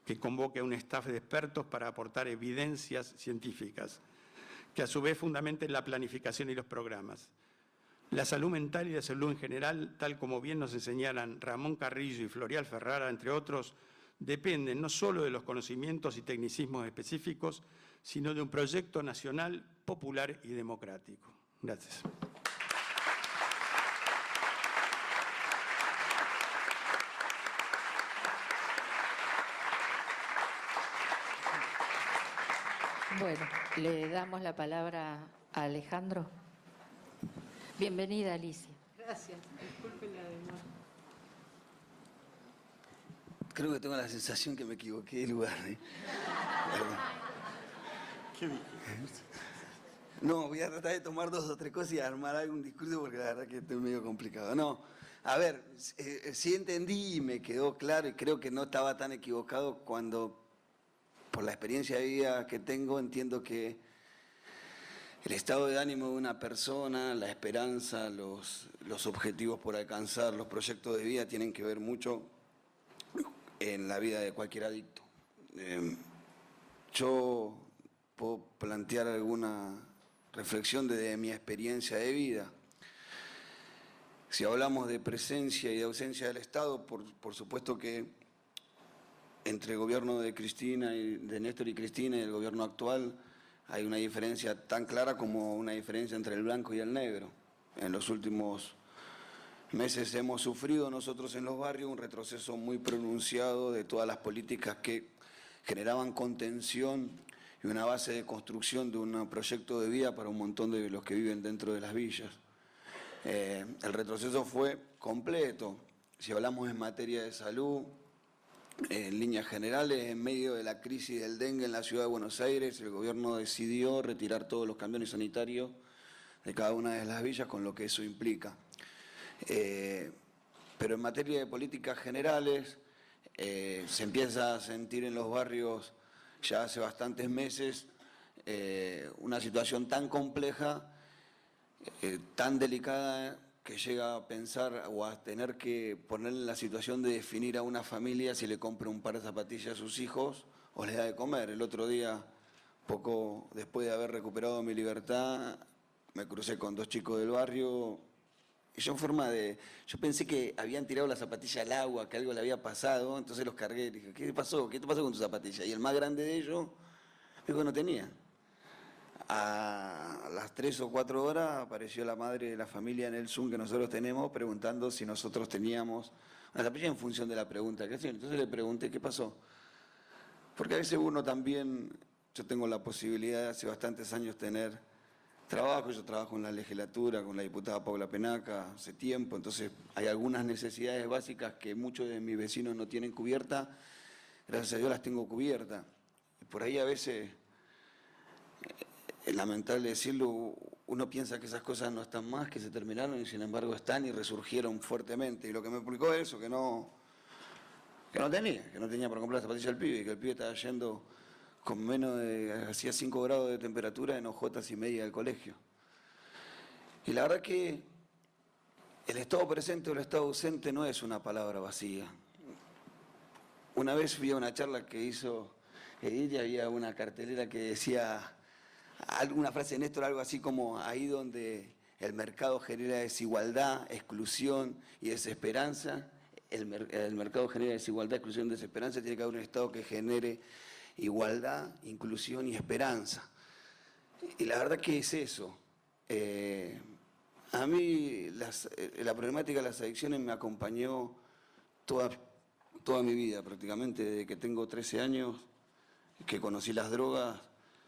que convoque a un staff de expertos para aportar evidencias científicas, que a su vez fundamenten la planificación y los programas. La salud mental y la salud en general, tal como bien nos enseñaran Ramón Carrillo y Florial Ferrara, entre otros, dependen no solo de los conocimientos y tecnicismos específicos, sino de un proyecto nacional, popular y democrático. Gracias.
Bueno, le damos la palabra a Alejandro. Bienvenida, Alicia.
Gracias, disculpen la demora.
Creo que tengo la sensación que me equivoqué de lugar. Perdón.
¿Qué dije?
No, voy a tratar de tomar 2 o 3 cosas y armar algún discurso porque la verdad que estoy medio complicado. No, a ver, sí entendí y me quedó claro y creo que no estaba tan equivocado cuando, por la experiencia de vida que tengo, entiendo que el estado de ánimo de una persona, la esperanza, los objetivos por alcanzar, los proyectos de vida tienen que ver mucho en la vida de cualquier adicto. Yo puedo plantear alguna reflexión desde mi experiencia de vida. Si hablamos de presencia y de ausencia del Estado, por supuesto que entre el gobierno de Néstor y Cristina y el gobierno actual hay una diferencia tan clara como una diferencia entre el blanco y el negro. En los últimos meses hemos sufrido nosotros en los barrios un retroceso muy pronunciado de todas las políticas que generaban contención y una base de construcción de un proyecto de vida para un montón de los que viven dentro de las villas. El retroceso fue completo. Si hablamos en materia de salud, en líneas generales, en medio de la crisis del dengue en la ciudad de Buenos Aires, el gobierno decidió retirar todos los camiones sanitarios de cada una de las villas, con lo que eso implica. Pero en materia de políticas generales, se empieza a sentir en los barrios ya hace bastantes meses una situación tan compleja, tan delicada, que llega a pensar o a tener que poner en la situación de definir a una familia si le compra un par de zapatillas a sus hijos o les da de comer. El otro día, poco después de haber recuperado mi libertad, me crucé con 2 chicos del barrio y yo pensé que habían tirado la zapatilla al agua, que algo le había pasado, entonces los cargué y dije, ¿qué pasó? ¿Qué te pasó con tu zapatilla? Y el más grande de ellos dijo que no tenía. A las 3 o 4 horas apareció la madre de la familia en el Zoom que nosotros tenemos preguntando si nosotros teníamos una zapatilla en función de la pregunta que hacían. Entonces le pregunté, ¿qué pasó? Porque a veces uno también, yo tengo la posibilidad de hace bastantes años tener trabajo, yo trabajo en la legislatura con la diputada Paula Penaca hace tiempo, entonces hay algunas necesidades básicas que muchos de mis vecinos no tienen cubierta, gracias a Dios las tengo cubiertas. Y por ahí a veces, es lamentable decirlo, uno piensa que esas cosas no están más, que se terminaron y sin embargo están y resurgieron fuertemente. Y lo que me explicó es eso, que no tenía para comprar la zapatilla al pibe, y que el pibe estaba yendo con hacía 5 grados de temperatura en hojotas y media del colegio. Y la verdad que el estado presente o el estado ausente no es una palabra vacía. Una vez fui a una charla que hizo Edith y había una cartelera que decía alguna frase de Néstor, algo así como: ahí donde el mercado genera desigualdad, exclusión y desesperanza, el mercado genera desigualdad, exclusión y desesperanza, tiene que haber un Estado que genere igualdad, inclusión y esperanza. Y la verdad que es eso. A mí la problemática de las adicciones me acompañó toda mi vida, prácticamente desde que tengo 13 años, que conocí las drogas.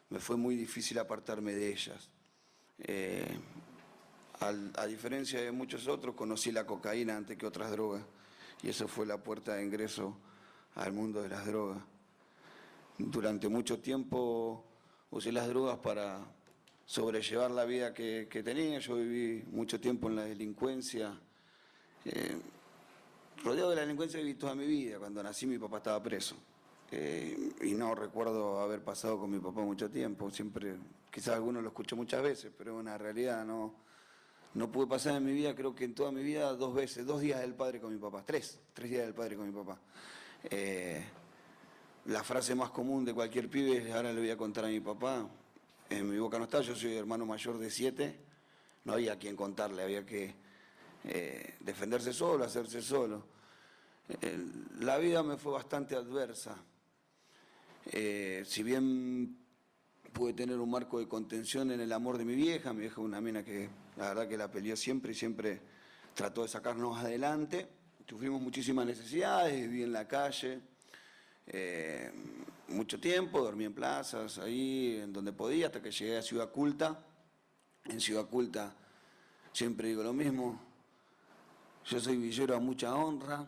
Me fue muy difícil apartarme de ellas. A diferencia de muchos otros, conocí la cocaína antes que otras drogas y eso fue la puerta de ingreso al mundo de las drogas. Durante mucho tiempo usé las drogas para sobrellevar la vida que tenía. Yo viví mucho tiempo en la delincuencia. Rodeado de la delincuencia viví toda mi vida. Cuando nací mi papá estaba preso. Y no recuerdo haber pasado con mi papá mucho tiempo. Siempre, quizás algunos lo escuché muchas veces, pero en la realidad no pude pasar en mi vida, creo que en toda mi vida, 2 veces, 2 días del padre con mi papá, 3 días del padre con mi papá. La frase más común de cualquier pibe es, ahora le voy a contar a mi papá, en mi boca no está, yo soy hermano mayor de 7, no había a quien contarle, había que defenderse solo, hacerse solo. La vida me fue bastante adversa. Si bien pude tener un marco de contención en el amor de mi vieja es una mina que la verdad que la peleó siempre y siempre trató de sacarnos adelante. Sufrimos muchísimas necesidades, viví en la calle mucho tiempo, dormí en plazas, ahí en donde podía, hasta que llegué a Ciudad Culta. En Ciudad Culta siempre digo lo mismo, yo soy villero a mucha honra,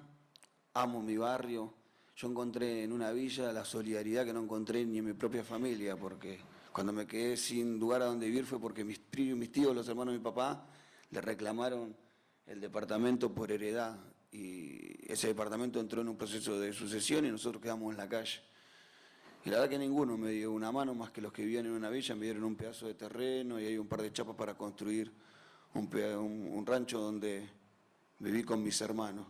amo mi barrio. Yo encontré en una villa la solidaridad que no encontré ni en mi propia familia, porque cuando me quedé sin lugar a donde vivir fue porque mis tíos, los hermanos de mi papá, le reclamaron el departamento por heredad y ese departamento entró en un proceso de sucesión y nosotros quedamos en la calle. Y la verdad que ninguno me dio una mano más que los que vivían en una villa, me dieron un pedazo de terreno y hay un par de chapas para construir un rancho donde viví con mis hermanos.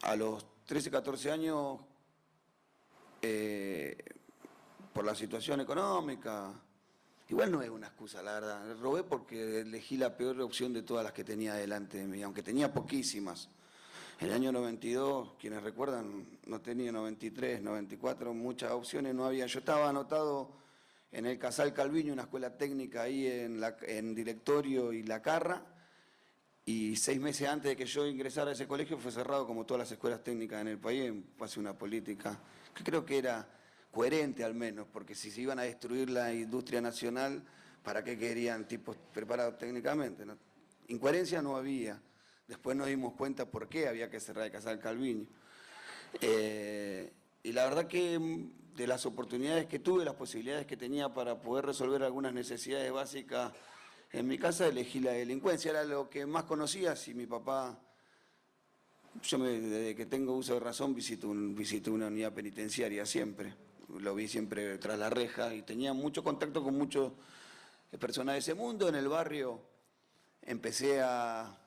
A los 13, 14 años, por la situación económica, igual no es una excusa, la verdad. Robé porque elegí la peor opción de todas las que tenía delante de mí, aunque tenía poquísimas. En el año 92, quienes recuerdan, no tenía 93, 94, muchas opciones no había. Yo estaba anotado en el Casal Calviño, una escuela técnica ahí en Directorio y La Carra, y 6 meses antes de que yo ingresara a ese colegio fue cerrado como todas las escuelas técnicas en el país, hace una política que creo que era coherente al menos, porque si se iban a destruir la industria nacional, ¿para qué querían tipos preparados técnicamente? ¿No? Incoherencia no había. Después nos dimos cuenta por qué había que cerrar el Casal Calviño. Y la verdad que de las oportunidades que tuve, las posibilidades que tenía para poder resolver algunas necesidades básicas en mi casa, elegí la delincuencia. Era lo que más conocía. Si mi papá, desde que tengo uso de razón, visito una unidad penitenciaria siempre. Lo vi siempre tras la reja y tenía mucho contacto con muchas personas de ese mundo. En el barrio empecé a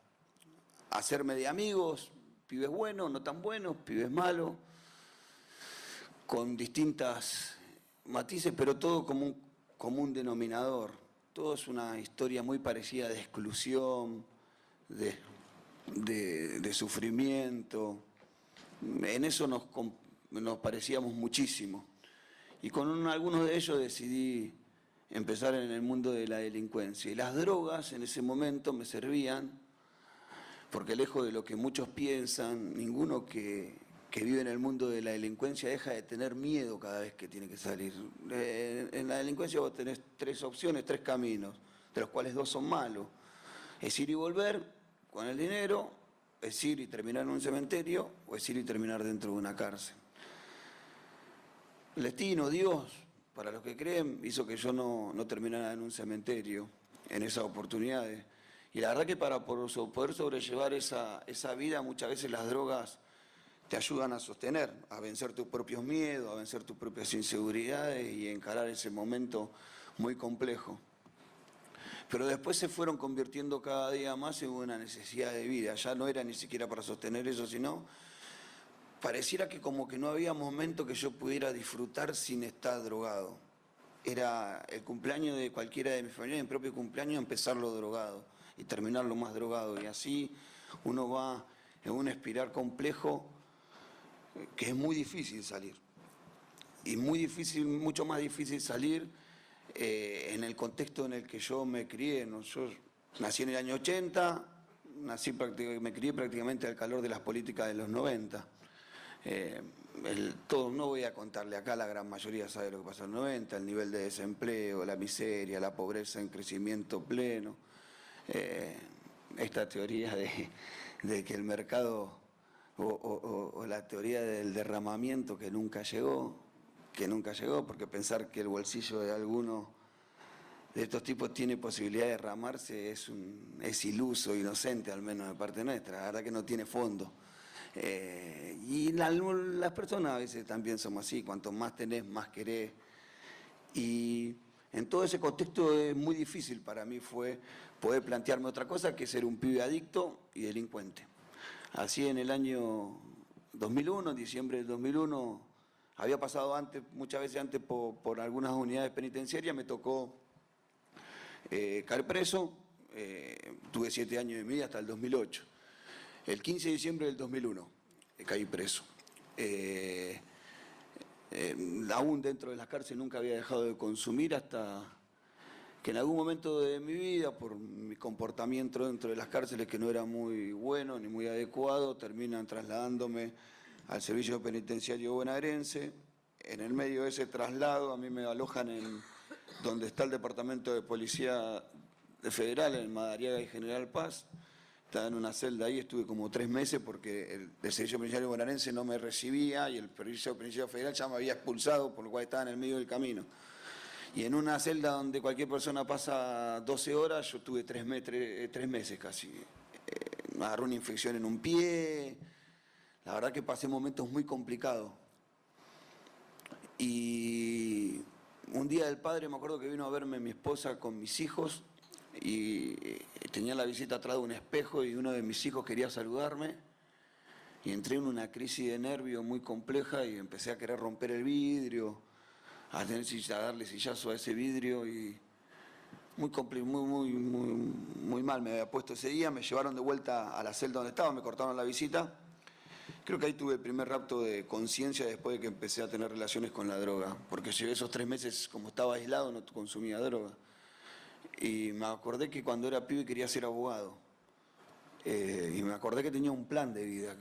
hacerme de amigos, pibes buenos, no tan buenos, pibes malos, con distintas matices, pero todo como un común denominador. Todo es una historia muy parecida de exclusión, de sufrimiento. En eso nos parecíamos muchísimo. Y con algunos de ellos decidí empezar en el mundo de la delincuencia. Y las drogas en ese momento me servían, porque lejos de lo que muchos piensan, ninguno que vive en el mundo de la delincuencia deja de tener miedo cada vez que tiene que salir. En la delincuencia vos tenés 3 opciones, 3 caminos, de los cuales 2 son malos. Es ir y volver con el dinero, es ir y terminar en un cementerio, o es ir y terminar dentro de una cárcel. El destino, Dios, para los que creen, hizo que yo no terminara en un cementerio en esas oportunidades. Y la verdad que para poder sobrellevar esa vida, muchas veces las drogas te ayudan a sostener, a vencer tus propios miedos, a vencer tus propias inseguridades y encarar ese momento muy complejo. Pero después se fueron convirtiendo cada día más en una necesidad de vida. Ya no era ni siquiera para sostener eso, sino pareciera que como que no había momento que yo pudiera disfrutar sin estar drogado. Era el cumpleaños de cualquiera de mis familiares, mi propio cumpleaños, empezarlo drogado y terminarlo más drogado. Y así uno va en un espiral complejo que es muy difícil salir. Y mucho más difícil salir en el contexto en el que yo me crié. ¿No? Yo nací en el año 80, me crié prácticamente al calor de las políticas de los 90. no voy a contarle acá, la gran mayoría sabe lo que pasó en el 90, el nivel de desempleo, la miseria, la pobreza en crecimiento pleno, esta teoría de que el mercado o la teoría del derramamiento que nunca llegó, porque pensar que el bolsillo de alguno de estos tipos tiene posibilidad de derramarse es iluso, inocente, al menos de parte nuestra, la verdad que no tiene fondo. Y las personas a veces también somos así, cuanto más tenés, más querés. Y en todo ese contexto es muy difícil para mí fue poder plantearme otra cosa que ser un pibe adicto y delincuente. Así en el año 2001, en diciembre del 2001, había pasado antes, muchas veces antes por algunas unidades penitenciarias, me tocó caer preso, tuve 7 años de mi vida hasta el 2008. El 15 de diciembre del 2001 caí preso. Aún dentro de las cárceles nunca había dejado de consumir hasta que en algún momento de mi vida, por mi comportamiento dentro de las cárceles que no era muy bueno ni muy adecuado, terminan trasladándome al servicio penitenciario bonaerense. En el medio de ese traslado a mí me alojan en donde está el Departamento de Policía Federal, en Madariaga y General Paz. Estaba en una celda ahí, estuve como 3 meses porque el servicio penitenciario bonaerense no me recibía y el servicio penitenciario federal ya me había expulsado, por lo cual estaba en el medio del camino. Y en una celda donde cualquier persona pasa 12 horas, yo tuve 3 meses casi. Me agarró una infección en un pie, la verdad que pasé momentos muy complicados. Y un día del padre me acuerdo que vino a verme mi esposa con mis hijos y tenía la visita atrás de un espejo y uno de mis hijos quería saludarme y entré en una crisis de nervio muy compleja y empecé a querer romper el vidrio, a darle sillazo a ese vidrio y muy mal me había puesto ese día. Me llevaron de vuelta a la celda donde estaba, me cortaron la visita. Creo que ahí tuve el primer rapto de conciencia después de que empecé a tener relaciones con la droga, porque llevé esos 3 meses, como estaba aislado, no consumía droga. Y me acordé que cuando era pibe quería ser abogado. Y me acordé que tenía un plan de vida.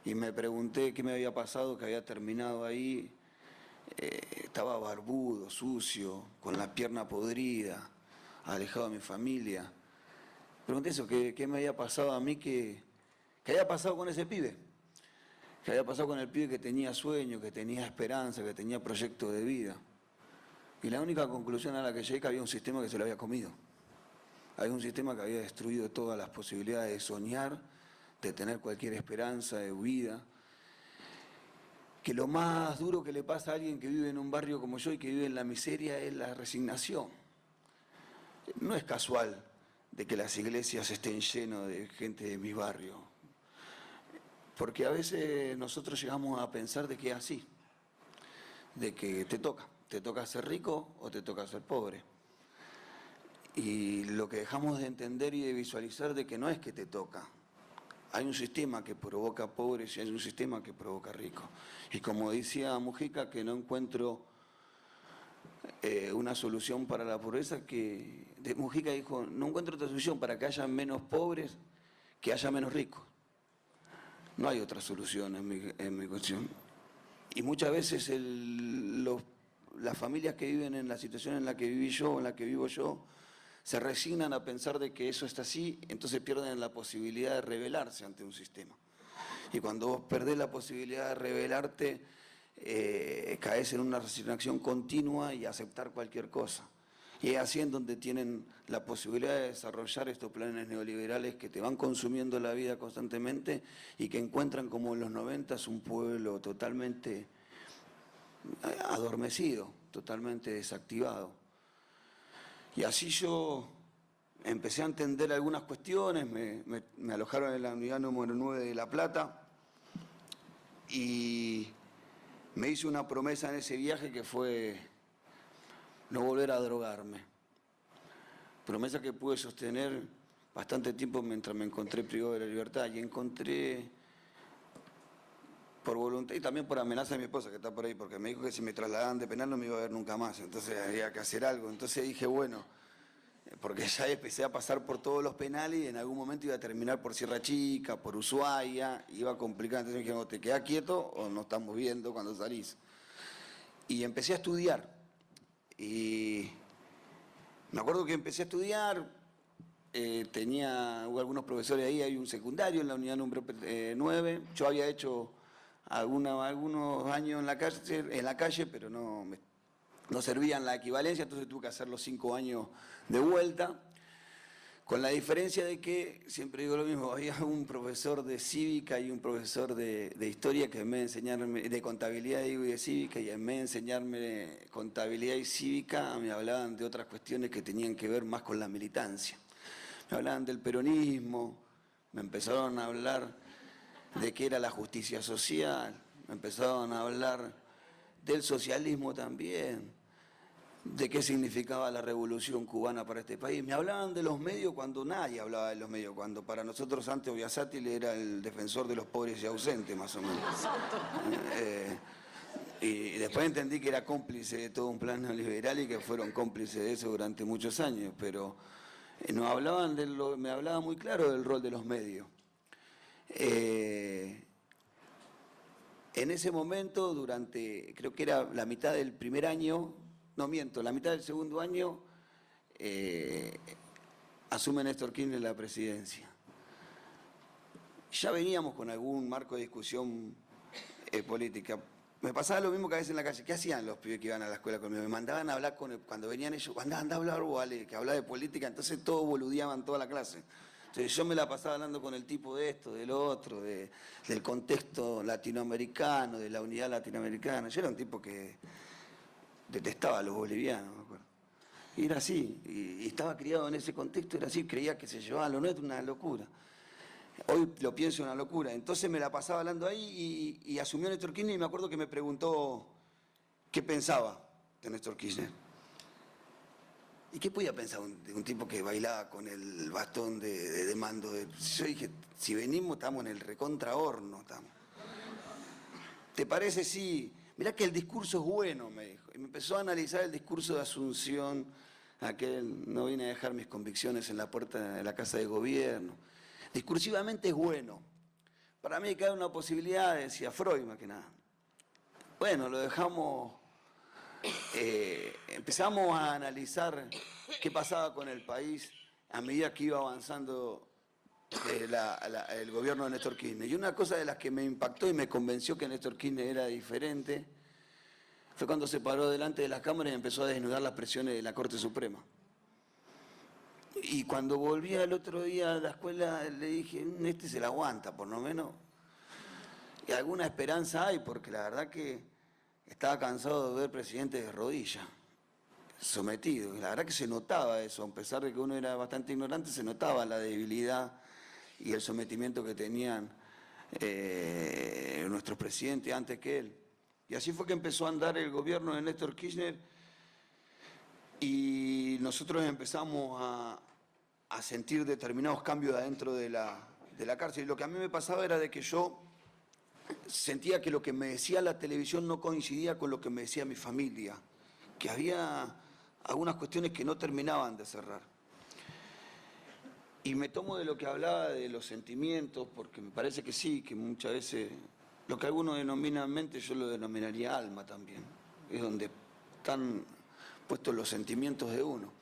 Y me pregunté qué me había pasado, que había terminado ahí. Estaba barbudo, sucio, con la pierna podrida, alejado de mi familia. Pregunté eso, qué me había pasado a mí, qué había pasado con ese pibe. ¿Qué había pasado con el pibe que tenía sueño, que tenía esperanza, que tenía proyecto de vida? Y la única conclusión a la que llegué es que había un sistema que se lo había comido. Había un sistema que había destruido todas las posibilidades de soñar, de tener cualquier esperanza de vida. Que lo más duro que le pasa a alguien que vive en un barrio como yo y que vive en la miseria es la resignación. No es casual de que las iglesias estén llenas de gente de mi barrio, porque a veces nosotros llegamos a pensar de que es así, de que te toca ser rico o te toca ser pobre. Y lo que dejamos de entender y de visualizar de que no es que te toca. Hay un sistema que provoca pobres y hay un sistema que provoca ricos. Y como decía Mujica, que no encuentro una solución para la pobreza, Mujica dijo, no encuentro otra solución para que haya menos pobres, que haya menos ricos. No hay otra solución en mi cuestión. Y muchas veces las familias que viven en la situación en la que viví yo, en la que vivo yo, se resignan a pensar de que eso está así, entonces pierden la posibilidad de rebelarse ante un sistema. Y cuando vos perdés la posibilidad de rebelarte, caes en una resignación continua y aceptar cualquier cosa. Y es así en donde tienen la posibilidad de desarrollar estos planes neoliberales que te van consumiendo la vida constantemente y que encuentran como en los 90 un pueblo totalmente adormecido, totalmente desactivado. Y así yo empecé a entender algunas cuestiones, me alojaron en la unidad número 9 de La Plata y me hice una promesa en ese viaje que fue no volver a drogarme. Promesa que pude sostener bastante tiempo mientras me encontré privado de la libertad y encontré por voluntad y también por amenaza de mi esposa que está por ahí, porque me dijo que si me trasladaban de penal no me iba a ver nunca más, entonces había que hacer algo. Entonces dije, bueno, porque ya empecé a pasar por todos los penales y en algún momento iba a terminar por Sierra Chica, por Ushuaia, iba a complicar. Entonces me dijeron, ¿te quedás quieto o nos estamos viendo cuando salís? Y empecé a estudiar. Y me acuerdo que empecé a estudiar, hubo algunos profesores ahí, hay un secundario en la unidad número 9. Yo había hecho algunos años en la calle, pero no servían la equivalencia, entonces tuve que hacer los 5 años de vuelta, con la diferencia de que, siempre digo lo mismo, había un profesor de cívica y un profesor de historia que en vez de enseñarme, de contabilidad y de cívica, y en vez de enseñarme contabilidad y cívica, me hablaban de otras cuestiones que tenían que ver más con la militancia. Me hablaban del peronismo, me empezaron a hablar de qué era la justicia social, me empezaron a hablar del socialismo también, de qué significaba la revolución cubana para este país. Me hablaban de los medios cuando nadie hablaba de los medios, cuando para nosotros antes Obiasátil era el defensor de los pobres y ausentes, más o menos. Y después entendí que era cómplice de todo un plan neoliberal y que fueron cómplices de eso durante muchos años, pero me hablaba muy claro del rol de los medios. En ese momento, creo que era la mitad del primer año, la mitad del segundo año, asume Néstor Kirchner la presidencia. Ya veníamos con algún marco de discusión política. Me pasaba lo mismo que a veces en la calle. ¿Qué hacían los pibes que iban a la escuela conmigo? Me mandaban a hablar cuando venían ellos, anda a hablar vos, Ale, que hablaba de política, entonces todos boludeaban toda la clase. Entonces yo me la pasaba hablando con el tipo de esto, del otro, del contexto latinoamericano, de la unidad latinoamericana. Yo era un tipo que detestaba a los bolivianos, me acuerdo. Y era así, y estaba criado en ese contexto, era así, creía que se llevaba lo nuestro, una locura. Hoy lo pienso una locura. Entonces me la pasaba hablando ahí y asumió Néstor Kirchner y me acuerdo que me preguntó qué pensaba de Néstor Kirchner. ¿Y qué podía pensar de un tipo que bailaba con el bastón de mando? Yo dije, si venimos estamos en el recontrahorno. ¿Te parece? Sí. Mirá que el discurso es bueno, me dijo. Y me empezó a analizar el discurso de Asunción, aquel, no vine a dejar mis convicciones en la puerta de la Casa de Gobierno. Discursivamente es bueno. Para mí cae una posibilidad, decía Freud más que nada. Bueno, lo dejamos, empezamos a analizar qué pasaba con el país a medida que iba avanzando el gobierno de Néstor Kirchner. Y una cosa de las que me impactó y me convenció que Néstor Kirchner era diferente fue cuando se paró delante de las cámaras y empezó a desnudar las presiones de la Corte Suprema. Y cuando volví al otro día a la escuela le dije, este se la aguanta, por lo menos. Y alguna esperanza hay, porque la verdad que estaba cansado de ver presidentes de rodillas, sometidos. Y la verdad que se notaba eso, a pesar de que uno era bastante ignorante, se notaba la debilidad y el sometimiento que tenían nuestros presidentes antes que él. Y así fue que empezó a andar el gobierno de Néstor Kirchner y nosotros empezamos a sentir determinados cambios adentro de la cárcel. Y lo que a mí me pasaba era de que yo sentía que lo que me decía la televisión no coincidía con lo que me decía mi familia, que había algunas cuestiones que no terminaban de cerrar. Y me tomo de lo que hablaba de los sentimientos, porque me parece que sí, que muchas veces lo que algunos denominan mente, yo lo denominaría alma también. Es donde están puestos los sentimientos de uno.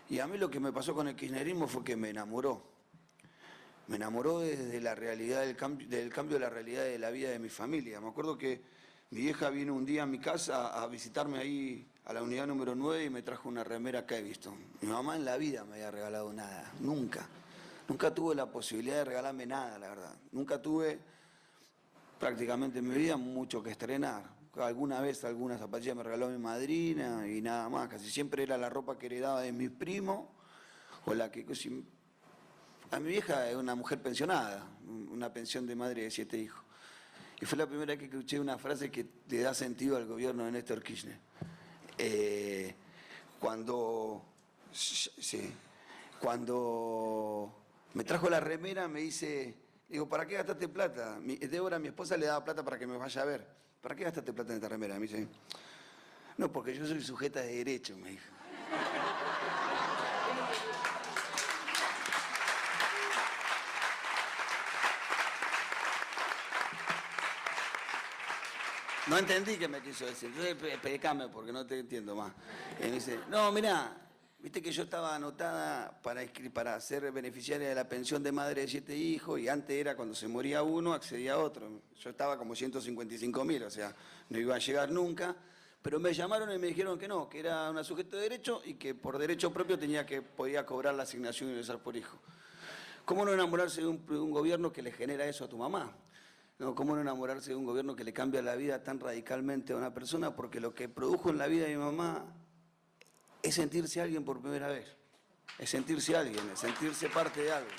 Y a mí lo que me pasó con el kirchnerismo fue que me enamoró. Me enamoró desde la realidad del cambio de la realidad de la vida de mi familia. Me acuerdo que mi vieja vino un día a mi casa a visitarme ahí a la unidad número 9 y me trajo una remera Keviston. Mi mamá en la vida me había regalado nada, nunca. Nunca tuve la posibilidad de regalarme nada, la verdad. Nunca tuve prácticamente en mi vida mucho que estrenar. Alguna vez alguna zapatilla me regaló mi madrina y nada más. Casi siempre era la ropa que heredaba de mis primos o la que... A mi vieja es una mujer pensionada, una pensión de madre de 7 hijos. Y fue la primera vez que escuché una frase que le da sentido al gobierno de Néstor Kirchner. Cuando me trajo la remera me dice, digo, ¿para qué gastaste plata? Débora, mi esposa, le daba plata para que me vaya a ver. ¿Para qué gastaste plata en esta remera? Me dice, no, porque yo soy sujeta de derecho, me dijo. No entendí qué me quiso decir. Entonces, explícame porque no te entiendo más. Y me dice, no, mirá, viste que yo estaba anotada para ser beneficiaria de la pensión de madre de 7 hijos y antes era cuando se moría uno, accedía a otro. Yo estaba como 155.000, o sea, no iba a llegar nunca. Pero me llamaron y me dijeron que no, que era una sujeto de derecho y que por derecho propio podía cobrar la asignación universal por hijo. ¿Cómo no enamorarse de un gobierno que le genera eso a tu mamá? No, ¿cómo no enamorarse de un gobierno que le cambia la vida tan radicalmente a una persona? Porque lo que produjo en la vida de mi mamá es sentirse alguien por primera vez. Es sentirse alguien, es sentirse parte de algo.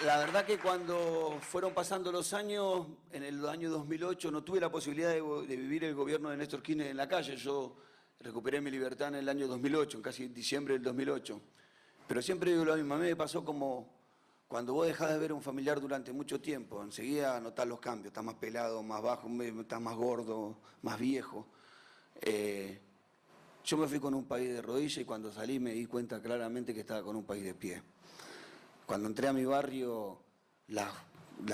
La verdad que cuando fueron pasando los años, en el año 2008 no tuve la posibilidad de vivir el gobierno de Néstor Kirchner en la calle. Yo recuperé mi libertad en el año 2008, en casi diciembre del 2008. Pero siempre digo lo mismo, a mí me pasó como cuando vos dejás de ver a un familiar durante mucho tiempo, enseguida notás los cambios, estás más pelado, más bajo, estás más gordo, más viejo. Yo me fui con un país de rodillas y cuando salí me di cuenta claramente que estaba con un país de pie. Cuando entré a mi barrio, las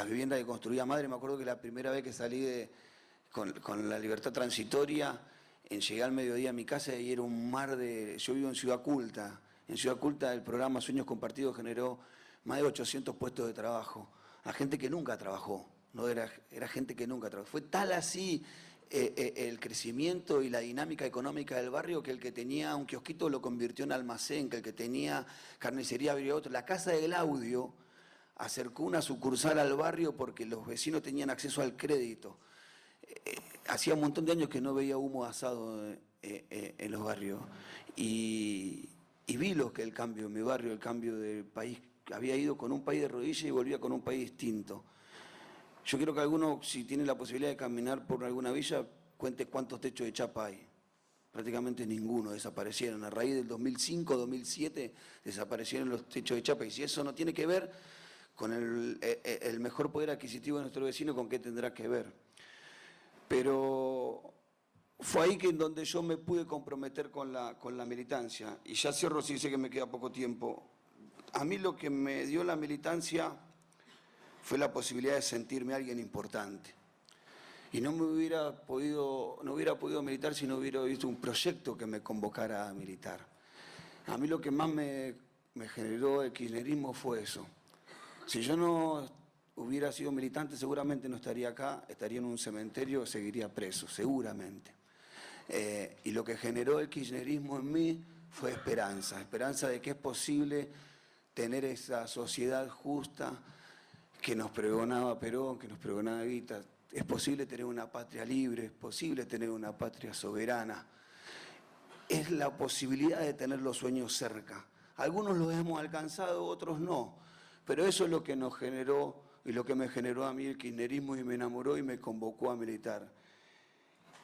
viviendas que construía madre, me acuerdo que la primera vez que salí con la libertad transitoria, llegué al mediodía a mi casa y era un mar de... Yo vivo en Ciudad Culta. En Ciudad Culta el programa Sueños Compartidos generó más de 800 puestos de trabajo a gente que nunca trabajó. No era gente que nunca trabajó. Fue tal así el crecimiento y la dinámica económica del barrio que el que tenía un kiosquito lo convirtió en almacén, que el que tenía carnicería abrió otro. La Casa de Glaudio acercó una sucursal al barrio porque los vecinos tenían acceso al crédito. Hacía un montón de años que no veía humo asado en los barrios y vi lo que el cambio en mi barrio, el cambio del país. Había ido con un país de rodillas y volvía con un país distinto. Yo quiero que alguno, si tiene la posibilidad de caminar por alguna villa, cuente cuántos techos de chapa hay. Prácticamente ninguno, desaparecieron. A raíz del 2005, 2007, desaparecieron los techos de chapa. Y si eso no tiene que ver con el mejor poder adquisitivo de nuestro vecino, ¿con qué tendrá que ver? Pero fue ahí que en donde yo me pude comprometer con la militancia. Y ya cierro, si sé que me queda poco tiempo. A mí lo que me dio la militancia fue la posibilidad de sentirme alguien importante. Y no hubiera podido militar si no hubiera visto un proyecto que me convocara a militar. A mí lo que más me generó el kirchnerismo fue eso. Si yo no hubiera sido militante, seguramente no estaría acá, estaría en un cementerio, seguiría preso, seguramente. Y lo que generó el kirchnerismo en mí fue esperanza, esperanza de que es posible tener esa sociedad justa que nos pregonaba Perón, que nos pregonaba Evita. Es posible tener una patria libre, es posible tener una patria soberana. Es la posibilidad de tener los sueños cerca. Algunos los hemos alcanzado, otros no. Pero eso es lo que nos generó y lo que me generó a mí el kirchnerismo y me enamoró y me convocó a militar.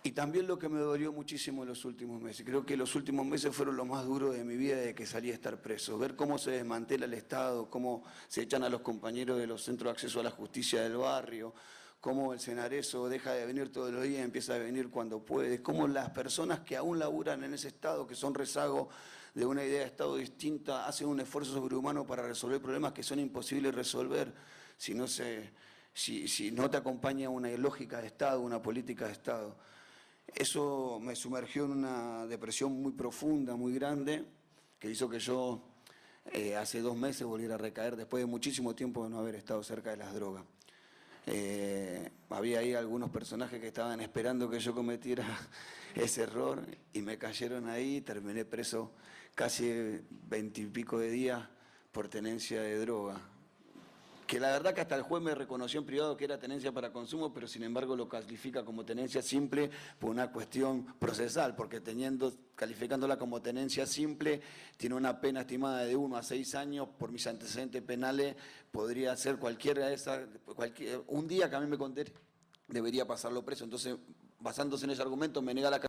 Y también lo que me dolió muchísimo en los últimos meses. Creo que los últimos meses fueron lo más duro de mi vida desde que salí a estar preso. Ver cómo se desmantela el Estado, cómo se echan a los compañeros de los centros de acceso a la justicia del barrio, cómo el Senareso deja de venir todos los días y empieza a venir cuando puede, cómo las personas que aún laburan en ese Estado, que son rezago de una idea de Estado distinta, hacen un esfuerzo sobrehumano para resolver problemas que son imposibles de resolver si no te acompaña una lógica de Estado, una política de Estado. Eso me sumergió en una depresión muy profunda, muy grande, que hizo que yo hace 2 meses volviera a recaer después de muchísimo tiempo de no haber estado cerca de las drogas. Había ahí algunos personajes que estaban esperando que yo cometiera ese error y me cayeron ahí, terminé preso casi 20 y pico de días por tenencia de droga. Que la verdad que hasta el juez me reconoció en privado que era tenencia para consumo, pero sin embargo lo califica como tenencia simple por una cuestión procesal, porque calificándola como tenencia simple, tiene una pena estimada de 1 a 6 años, por mis antecedentes penales, podría ser cualquiera de esas, un día que a mí me conté, debería pasarlo preso. Entonces, basándose en ese argumento, me nega la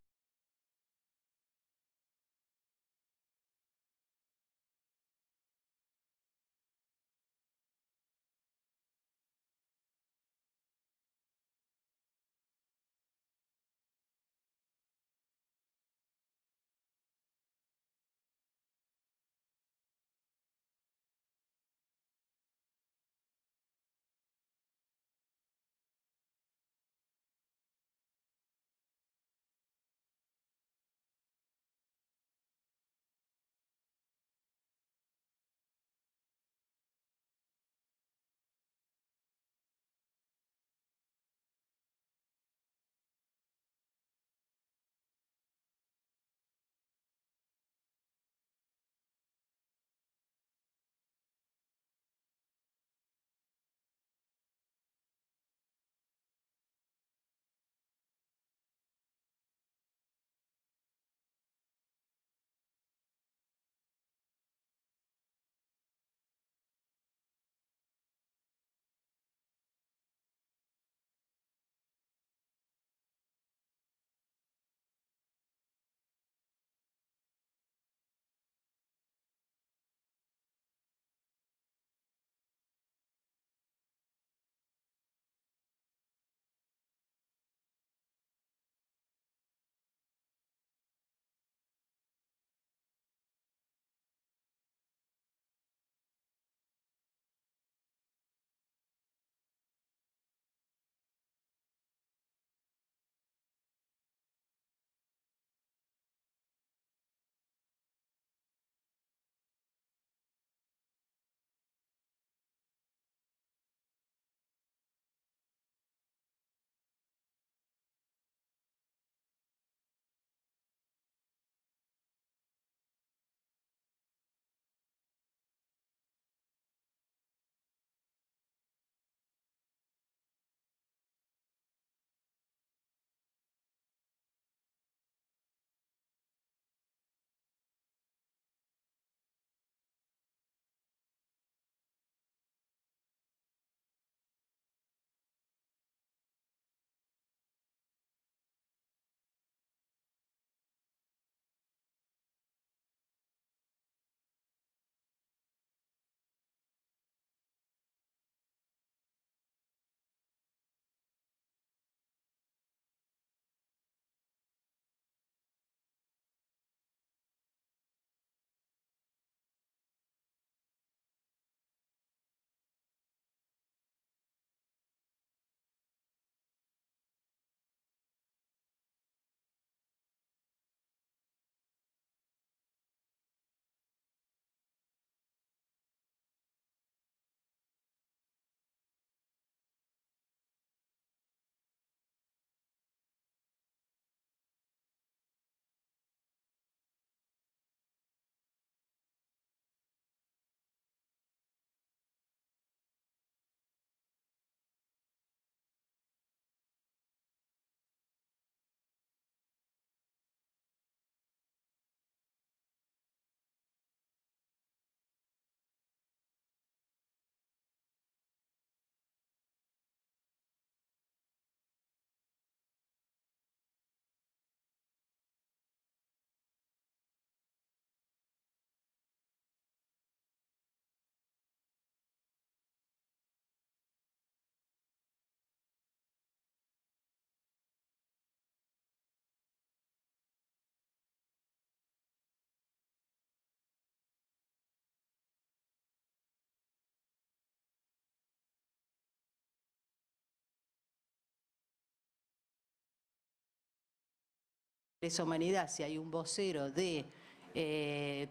esa humanidad, si hay un vocero de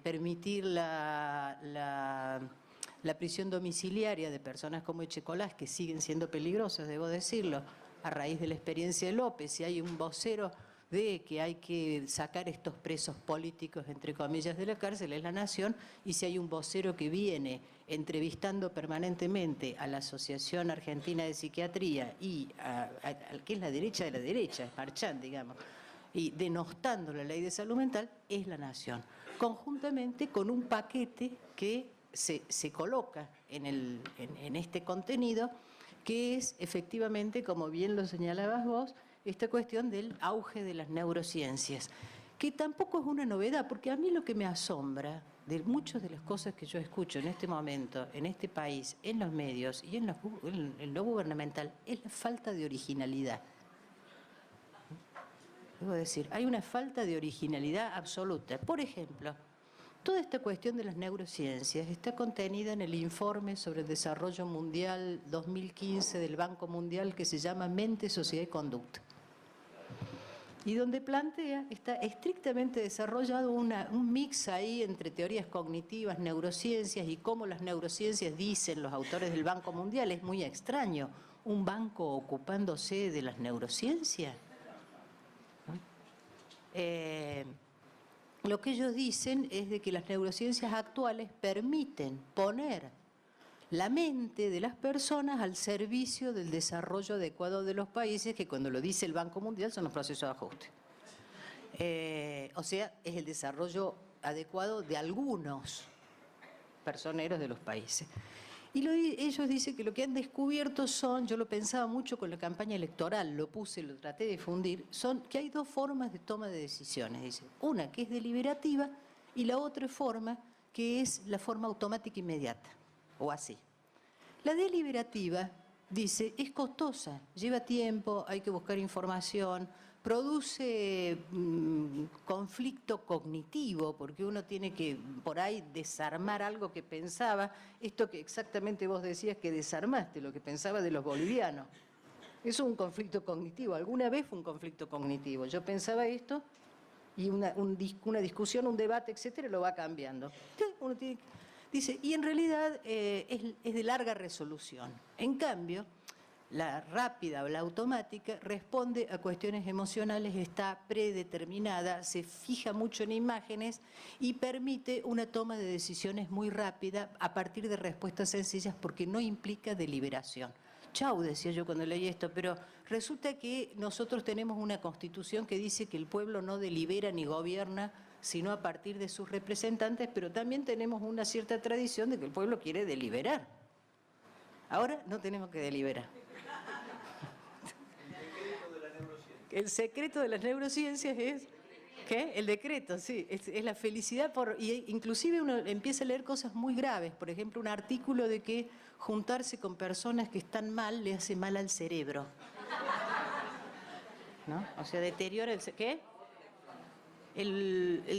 permitir la prisión domiciliaria de personas como Echecolás, que siguen siendo peligrosas, debo decirlo, a raíz de la experiencia de López, si hay un vocero de que hay que sacar estos presos políticos, entre comillas, de la cárcel, es La Nación, y si hay un vocero que viene entrevistando permanentemente a la Asociación Argentina de Psiquiatría y que es la derecha de la derecha, es Marchand, digamos, y denostando la ley de salud mental, es La Nación, conjuntamente con un paquete que se coloca en este contenido, que es efectivamente, como bien lo señalabas vos, esta cuestión del auge de las neurociencias, que tampoco es una novedad, porque a mí lo que me asombra de muchas de las cosas que yo escucho en este momento, en este país, en los medios y en lo gubernamental, es la falta de originalidad. Debo decir, hay una falta de originalidad absoluta. Por ejemplo, toda esta cuestión de las neurociencias está contenida en el informe sobre el desarrollo mundial 2015 del Banco Mundial, que se llama Mente, Sociedad y Conducta. Y donde plantea, está estrictamente desarrollado un mix ahí entre teorías cognitivas, neurociencias, y cómo las neurociencias, dicen los autores del Banco Mundial, es muy extraño, un banco ocupándose de las neurociencias. Lo que ellos dicen es de que las neurociencias actuales permiten poner la mente de las personas al servicio del desarrollo adecuado de los países, que cuando lo dice el Banco Mundial son los procesos de ajuste. O sea, es el desarrollo adecuado de algunos personeros de los países. Y ellos dicen que lo que han descubierto son, yo lo pensaba mucho con la campaña electoral, lo puse, lo traté de difundir, son que hay dos formas de toma de decisiones, dice. Una que es deliberativa y la otra forma que es la forma automática inmediata, o así. La deliberativa, dice, es costosa, lleva tiempo, hay que buscar información, produce conflicto cognitivo, porque uno tiene que, por ahí, desarmar algo que pensaba, esto que exactamente vos decías que desarmaste, lo que pensaba de los bolivianos. Eso es un conflicto cognitivo, alguna vez fue un conflicto cognitivo. Yo pensaba esto y una discusión, un debate, etcétera, lo va cambiando. Uno tiene, dice, y en realidad es de larga resolución. En cambio, la rápida o la automática responde a cuestiones emocionales, está predeterminada, se fija mucho en imágenes y permite una toma de decisiones muy rápida a partir de respuestas sencillas porque no implica deliberación. Chau, decía yo cuando leí esto, pero resulta que nosotros tenemos una constitución que dice que el pueblo no delibera ni gobierna, sino a partir de sus representantes, pero también tenemos una cierta tradición de que el pueblo quiere deliberar. Ahora no tenemos que deliberar. El secreto de las neurociencias es, ¿qué? El decreto, sí, es la felicidad y inclusive uno empieza a leer cosas muy graves, por ejemplo, un artículo de que juntarse con personas que están mal le hace mal al cerebro. ¿No? O sea, deteriora el ¿qué?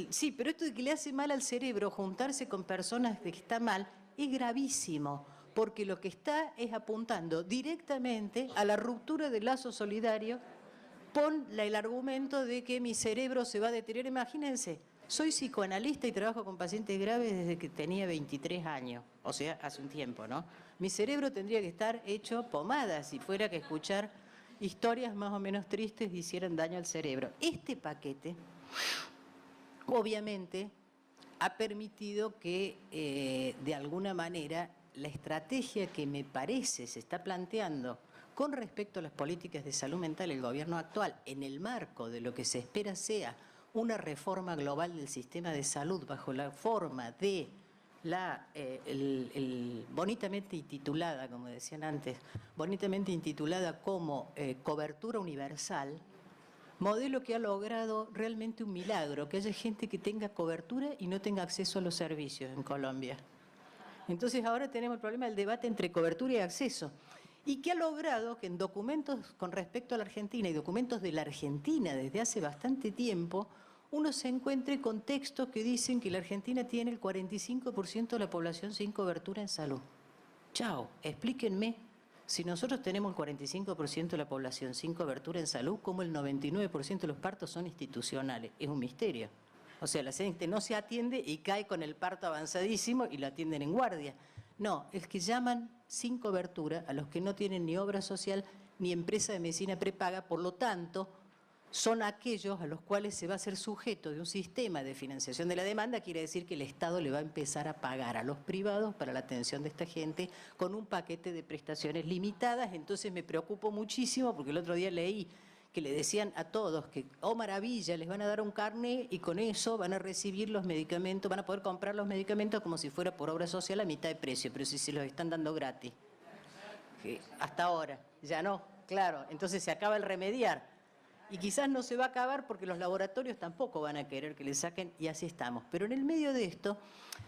Sí, pero esto de que le hace mal al cerebro juntarse con personas que están mal es gravísimo, porque lo que está es apuntando directamente a la ruptura del lazo solidario. Pon el argumento de que mi cerebro se va a deteriorar. Imagínense, soy psicoanalista y trabajo con pacientes graves desde que tenía 23 años, o sea, hace un tiempo, ¿no? Mi cerebro tendría que estar hecho pomada si fuera que escuchar historias más o menos tristes hicieran daño al cerebro. Este paquete, obviamente, ha permitido que, de alguna manera, la estrategia que me parece se está planteando con respecto a las políticas de salud mental, el gobierno actual, en el marco de lo que se espera sea una reforma global del sistema de salud bajo la forma de bonitamente intitulada, como decían antes, bonitamente intitulada como cobertura universal, modelo que ha logrado realmente un milagro, que haya gente que tenga cobertura y no tenga acceso a los servicios en Colombia. Entonces ahora tenemos el problema del debate entre cobertura y acceso. Y que ha logrado que en documentos con respecto a la Argentina y documentos de la Argentina desde hace bastante tiempo, uno se encuentre con textos que dicen que la Argentina tiene el 45% de la población sin cobertura en salud. Chao, explíquenme Si nosotros tenemos el 45% de la población sin cobertura en salud, ¿cómo el 99% de los partos son institucionales? Es un misterio. O sea, la gente no se atiende y cae con el parto avanzadísimo y lo atienden en guardia. No, es que llaman sin cobertura a los que no tienen ni obra social ni empresa de medicina prepaga, por lo tanto, son aquellos a los cuales se va a ser sujeto de un sistema de financiación de la demanda. Quiere decir que el Estado le va a empezar a pagar a los privados para la atención de esta gente con un paquete de prestaciones limitadas. Entonces me preocupo muchísimo porque el otro día leí que le decían a todos que, oh maravilla, les van a dar un carné y con eso van a recibir los medicamentos, van a poder comprar los medicamentos como si fuera por obra social a mitad de precio, pero si se los están dando gratis. Hasta ahora, ya no, claro, entonces se acaba el remediar. Y quizás no se va a acabar porque los laboratorios tampoco van a querer que le saquen y así estamos. Pero en el medio de esto,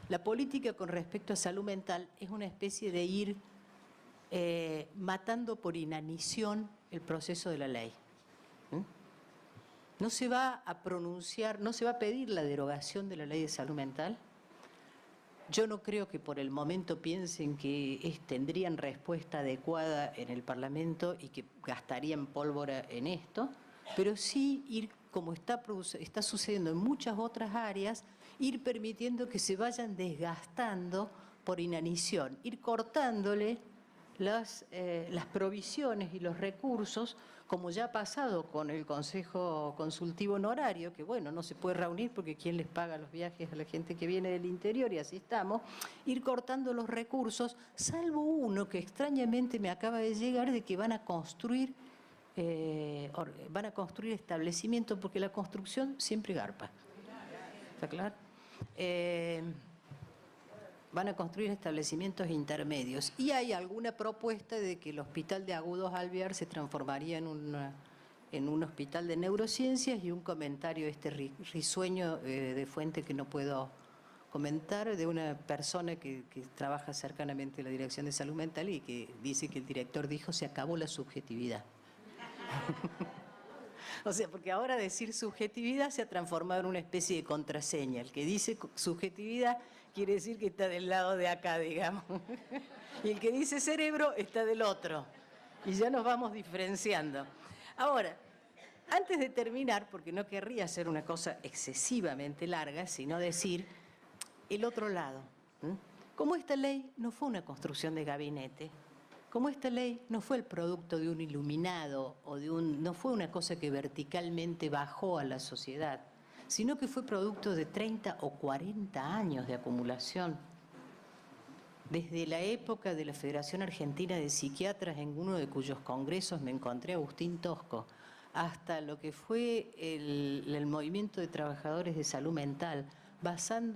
la política con respecto a salud mental es una especie de ir matando por inanición el proceso de la ley. No se va a pronunciar, no se va a pedir la derogación de la ley de salud mental. Yo no creo que por el momento piensen que tendrían respuesta adecuada en el Parlamento y que gastarían pólvora en esto, pero sí ir, como está sucediendo en muchas otras áreas, ir permitiendo que se vayan desgastando por inanición, ir cortándole las provisiones y los recursos, como ya ha pasado con el Consejo Consultivo Honorario, que bueno, no se puede reunir porque ¿quién les paga los viajes a la gente que viene del interior? Y así estamos, ir cortando los recursos, salvo uno que extrañamente me acaba de llegar, de que van a construir establecimientos, porque la construcción siempre garpa. ¿Está claro? Van a construir establecimientos intermedios. Y hay alguna propuesta de que el Hospital de Agudos Alvear se transformaría en un hospital de neurociencias, y un comentario risueño de fuente que no puedo comentar, de una persona que trabaja cercanamente en la Dirección de Salud Mental y que dice que el director dijo: se acabó la subjetividad. O sea, porque ahora decir subjetividad se ha transformado en una especie de contraseña. El que dice subjetividad quiere decir que está del lado de acá, digamos. Y el que dice cerebro está del otro. Y ya nos vamos diferenciando. Ahora, antes de terminar, porque no querría hacer una cosa excesivamente larga, sino decir el otro lado. Como esta ley no fue una construcción de gabinete, como esta ley no fue el producto de un iluminado o no fue una cosa que verticalmente bajó a la sociedad, sino que fue producto de 30 o 40 años de acumulación. Desde la época de la Federación Argentina de Psiquiatras, en uno de cuyos congresos me encontré a Agustín Tosco, hasta lo que fue el movimiento de trabajadores de salud mental,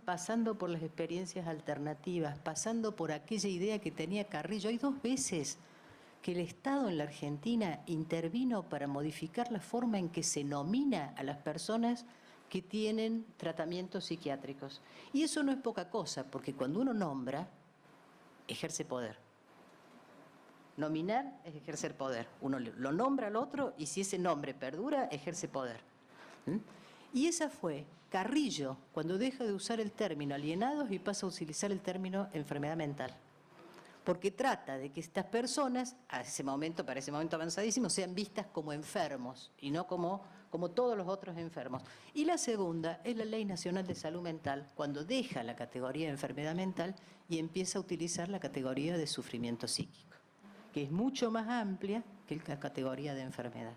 pasando por las experiencias alternativas, pasando por aquella idea que tenía Carrillo. Hay 2 veces que el Estado en la Argentina intervino para modificar la forma en que se nomina a las personas que tienen tratamientos psiquiátricos. Y eso no es poca cosa, porque cuando uno nombra, ejerce poder. Nominar es ejercer poder. Uno lo nombra al otro y si ese nombre perdura, ejerce poder. Y esa fue Carrillo, cuando deja de usar el término alienados y pasa a utilizar el término enfermedad mental. Porque trata de que estas personas, para ese momento avanzadísimo, sean vistas como enfermos y no como todos los otros enfermos. Y la segunda es la Ley Nacional de Salud Mental, cuando deja la categoría de enfermedad mental y empieza a utilizar la categoría de sufrimiento psíquico, que es mucho más amplia que la categoría de enfermedad.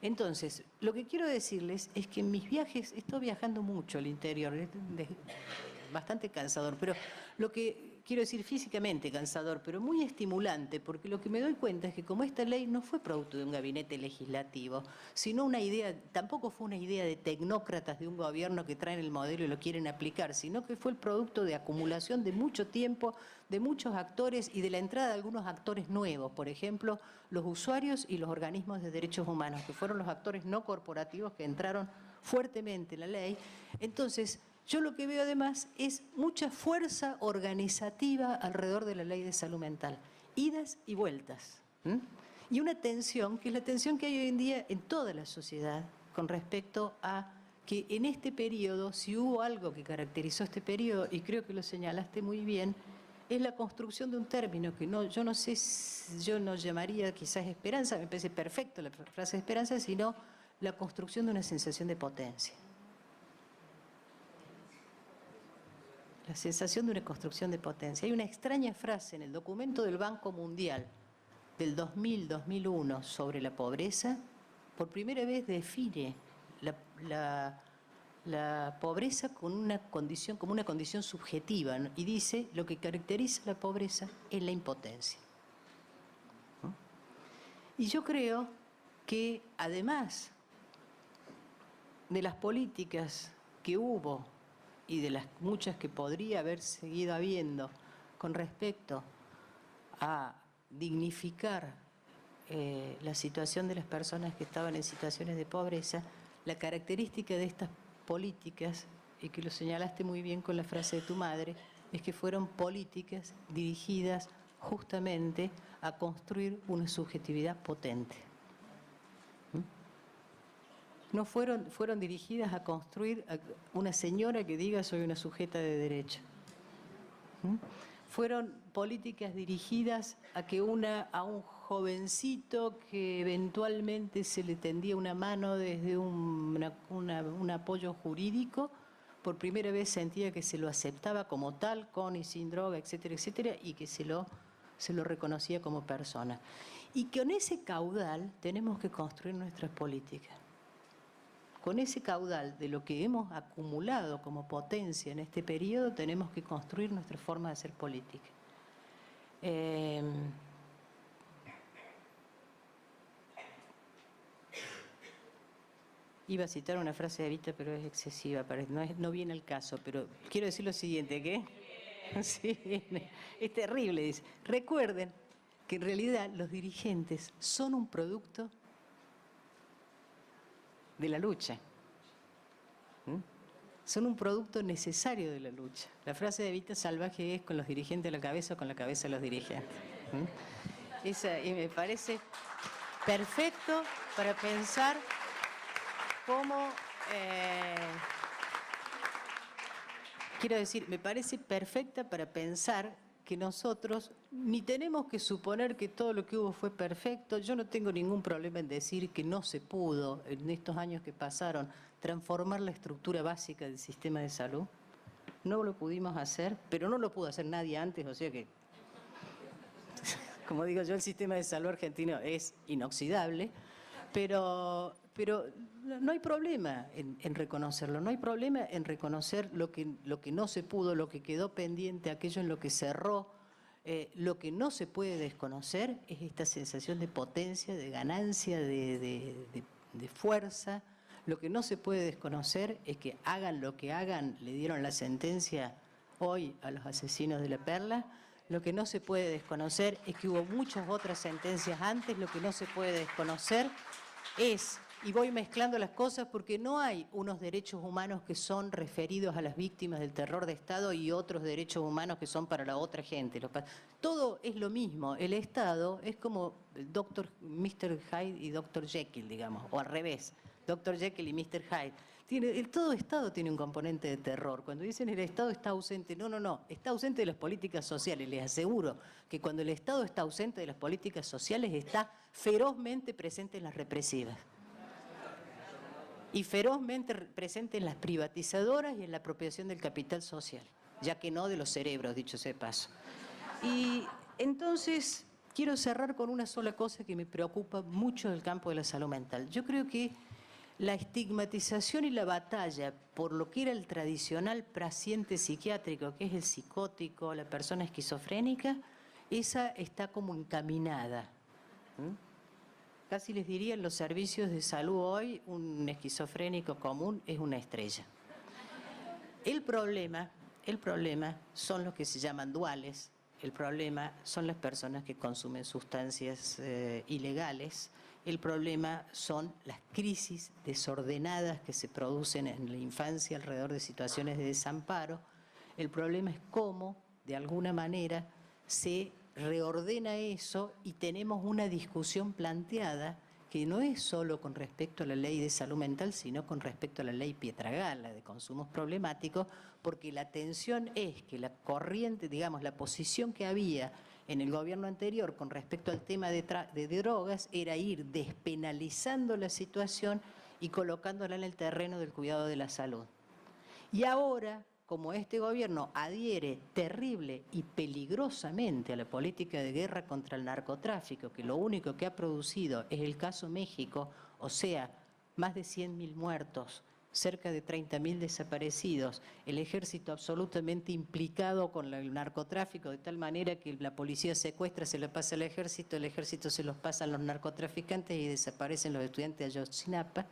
Entonces, lo que quiero decirles es que en mis viajes, estoy viajando mucho al interior, es bastante cansador, pero lo que quiero decir, físicamente cansador, pero muy estimulante, porque lo que me doy cuenta es que como esta ley no fue producto de un gabinete legislativo, sino una idea, tampoco fue una idea de tecnócratas de un gobierno que traen el modelo y lo quieren aplicar, sino que fue el producto de acumulación de mucho tiempo, de muchos actores y de la entrada de algunos actores nuevos, por ejemplo, los usuarios y los organismos de derechos humanos, que fueron los actores no corporativos que entraron fuertemente en la ley. Entonces, yo lo que veo además es mucha fuerza organizativa alrededor de la ley de salud mental, idas y vueltas, y una tensión, que es la tensión que hay hoy en día en toda la sociedad con respecto a que en este periodo, si hubo algo que caracterizó este periodo, y creo que lo señalaste muy bien, es la construcción de un término que no, yo no sé, yo no llamaría quizás esperanza, me parece perfecto la frase esperanza, sino la construcción de una sensación de potencia. La sensación de una construcción de potencia. Hay una extraña frase en el documento del Banco Mundial del 2000-2001 sobre la pobreza, por primera vez define la pobreza con una condición, como una condición subjetiva, ¿no? Y dice, lo que caracteriza la pobreza es la impotencia. ¿No? Y yo creo que además de las políticas que hubo y de las muchas que podría haber seguido habiendo con respecto a dignificar la situación de las personas que estaban en situaciones de pobreza, la característica de estas políticas, y que lo señalaste muy bien con la frase de tu madre, es que fueron políticas dirigidas justamente a construir una subjetividad potente. No fueron dirigidas a construir una señora que diga soy una sujeta de derecho. Fueron políticas dirigidas a que a un jovencito que eventualmente se le tendía una mano desde un apoyo jurídico, por primera vez sentía que se lo aceptaba como tal, con y sin droga, etcétera, etcétera, y que se lo reconocía como persona. Y con ese caudal tenemos que construir nuestras políticas. Con ese caudal de lo que hemos acumulado como potencia en este periodo, tenemos que construir nuestra forma de hacer política. Iba a citar una frase de Evita, pero es excesiva, no viene al caso, pero quiero decir lo siguiente, ¿qué? Sí, es terrible, dice. Recuerden que en realidad los dirigentes son un producto de la lucha. Son un producto necesario de la lucha. La frase de Evita Salvaje es con los dirigentes a la cabeza o con la cabeza a los dirigentes. Esa, y me parece perfecto para pensar cómo... quiero decir, me parece perfecta para pensar que nosotros ni tenemos que suponer que todo lo que hubo fue perfecto. Yo no tengo ningún problema en decir que no se pudo, en estos años que pasaron, transformar la estructura básica del sistema de salud. No lo pudimos hacer, pero no lo pudo hacer nadie antes, o sea que, como digo yo, el sistema de salud argentino es inoxidable, pero no hay problema en reconocerlo, no hay problema en reconocer lo que no se pudo, lo que quedó pendiente, aquello en lo que cerró. Lo que no se puede desconocer es esta sensación de potencia, de ganancia, de fuerza. Lo que no se puede desconocer es que hagan lo que hagan, le dieron la sentencia hoy a los asesinos de La Perla. Lo que no se puede desconocer es que hubo muchas otras sentencias antes. Lo que no se puede desconocer es, y voy mezclando las cosas porque no hay unos derechos humanos que son referidos a las víctimas del terror de Estado y otros derechos humanos que son para la otra gente. Todo es lo mismo. El Estado es como el Mr. Hyde y Dr. Jekyll, digamos, o al revés, Dr. Jekyll y Mr. Hyde. Todo Estado tiene un componente de terror. Cuando dicen el Estado está ausente, no, está ausente de las políticas sociales. Les aseguro que cuando el Estado está ausente de las políticas sociales está ferozmente presente en las represivas. Y ferozmente presente en las privatizadoras y en la apropiación del capital social, ya que no de los cerebros, dicho sea de paso. Y entonces quiero cerrar con una sola cosa que me preocupa mucho del campo de la salud mental. Yo creo que la estigmatización y la batalla por lo que era el tradicional paciente psiquiátrico, que es el psicótico, la persona esquizofrénica, esa está como encaminada. Casi les diría, en los servicios de salud hoy, un esquizofrénico común es una estrella. El problema son los que se llaman duales, el problema son las personas que consumen sustancias ilegales, el problema son las crisis desordenadas que se producen en la infancia alrededor de situaciones de desamparo, el problema es cómo, de alguna manera, se reordena eso y tenemos una discusión planteada que no es solo con respecto a la ley de salud mental, sino con respecto a la ley Pietragala de consumos problemáticos, porque la tensión es que la corriente, digamos, la posición que había en el gobierno anterior con respecto al tema de drogas era ir despenalizando la situación y colocándola en el terreno del cuidado de la salud. Y ahora, como este gobierno adhiere terrible y peligrosamente a la política de guerra contra el narcotráfico, que lo único que ha producido es el caso México, o sea, más de 100.000 muertos, cerca de 30.000 desaparecidos, el ejército absolutamente implicado con el narcotráfico, de tal manera que la policía secuestra, se lo pasa al ejército se los pasa a los narcotraficantes y desaparecen los estudiantes de Ayotzinapa.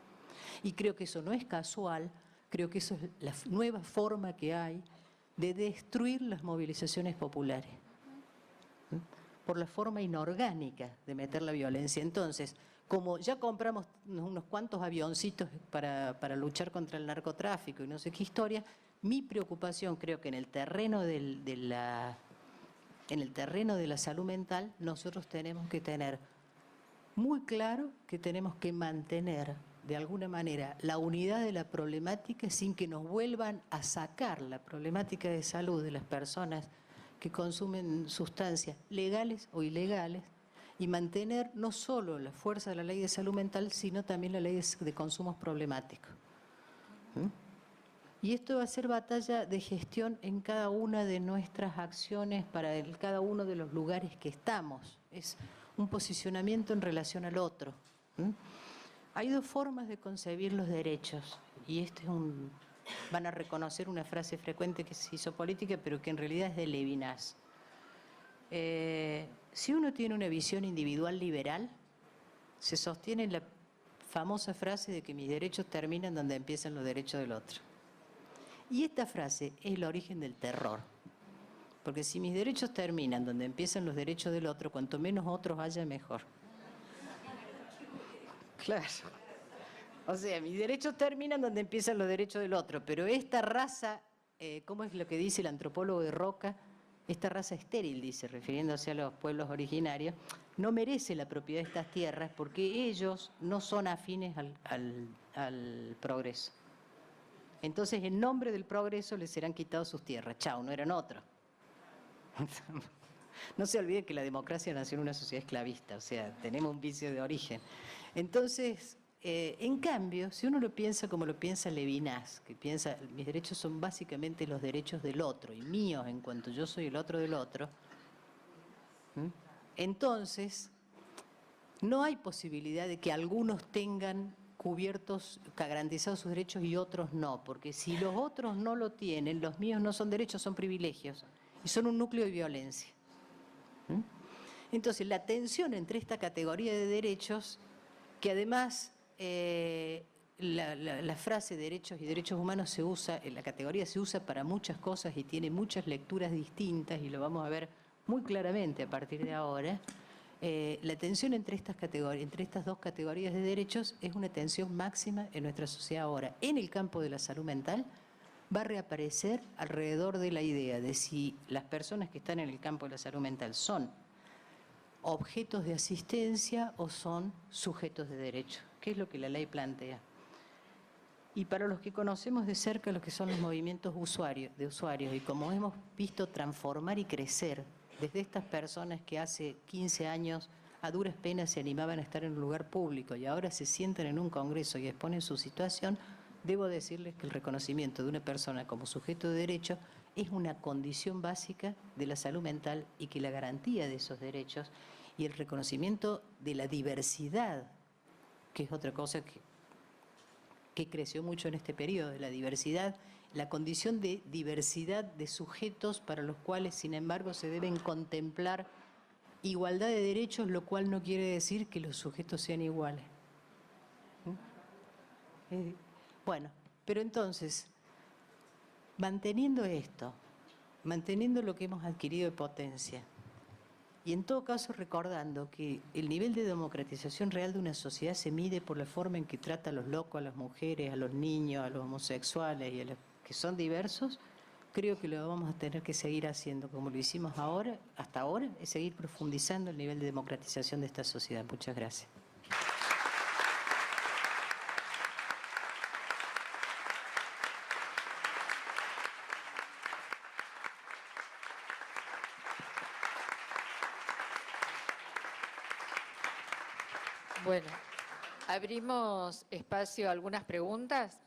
Y creo que eso no es casual, creo que eso es la nueva forma que hay de destruir las movilizaciones populares, por la forma inorgánica de meter la violencia. Entonces, como ya compramos unos cuantos avioncitos para luchar contra el narcotráfico y no sé qué historia, mi preocupación creo que en el terreno de la salud mental nosotros tenemos que tener muy claro que tenemos que mantener de alguna manera la unidad de la problemática sin que nos vuelvan a sacar la problemática de salud de las personas que consumen sustancias legales o ilegales, y mantener no solo la fuerza de la ley de salud mental, sino también la ley de consumos problemáticos. Y esto va a ser batalla de gestión en cada una de nuestras acciones para cada uno de los lugares que estamos. Es un posicionamiento en relación al otro. Hay dos formas de concebir los derechos, y van a reconocer una frase frecuente que se hizo política, pero que en realidad es de Levinas. Si uno tiene una visión individual liberal, se sostiene en la famosa frase de que mis derechos terminan donde empiezan los derechos del otro. Y esta frase es el origen del terror. Porque si mis derechos terminan donde empiezan los derechos del otro, cuanto menos otros haya, mejor. Claro. O sea, mis derechos terminan donde empiezan los derechos del otro, pero esta raza, ¿cómo es lo que dice el antropólogo de Roca? Esta raza estéril, dice, refiriéndose a los pueblos originarios, no merece la propiedad de estas tierras porque ellos no son afines al progreso. Entonces, en nombre del progreso les serán quitados sus tierras. Chao, no eran otros. No se olvide que la democracia nació en una sociedad esclavista, o sea, tenemos un vicio de origen. Entonces, en cambio, si uno lo piensa como lo piensa Levinas, que piensa, mis derechos son básicamente los derechos del otro, y míos en cuanto yo soy el otro del otro, entonces no hay posibilidad de que algunos tengan cubiertos, garantizados sus derechos y otros no, porque si los otros no lo tienen, los míos no son derechos, son privilegios, y son un núcleo de violencia. Entonces, la tensión entre esta categoría de derechos, que además la frase derechos y derechos humanos se usa, la categoría se usa para muchas cosas y tiene muchas lecturas distintas, y lo vamos a ver muy claramente a partir de ahora. La tensión entre estas dos categorías de derechos es una tensión máxima en nuestra sociedad ahora. En el campo de la salud mental va a reaparecer alrededor de la idea de si las personas que están en el campo de la salud mental son objetos de asistencia o son sujetos de derecho, que es lo que la ley plantea. Y para los que conocemos de cerca lo que son los movimientos de usuarios, y como hemos visto transformar y crecer desde estas personas que hace 15 años a duras penas se animaban a estar en un lugar público y ahora se sientan en un congreso y exponen su situación, debo decirles que el reconocimiento de una persona como sujeto de derecho es una condición básica de la salud mental, y que la garantía de esos derechos y el reconocimiento de la diversidad, que es otra cosa que creció mucho en este periodo, de la diversidad, la condición de diversidad de sujetos para los cuales, sin embargo, se deben contemplar igualdad de derechos, lo cual no quiere decir que los sujetos sean iguales. Bueno, pero entonces, manteniendo esto, manteniendo lo que hemos adquirido de potencia, y en todo caso recordando que el nivel de democratización real de una sociedad se mide por la forma en que trata a los locos, a las mujeres, a los niños, a los homosexuales y a los que son diversos, creo que lo vamos a tener que seguir haciendo como lo hicimos ahora, hasta ahora, es seguir profundizando el nivel de democratización de esta sociedad. Muchas gracias.
Bueno, abrimos espacio a algunas preguntas.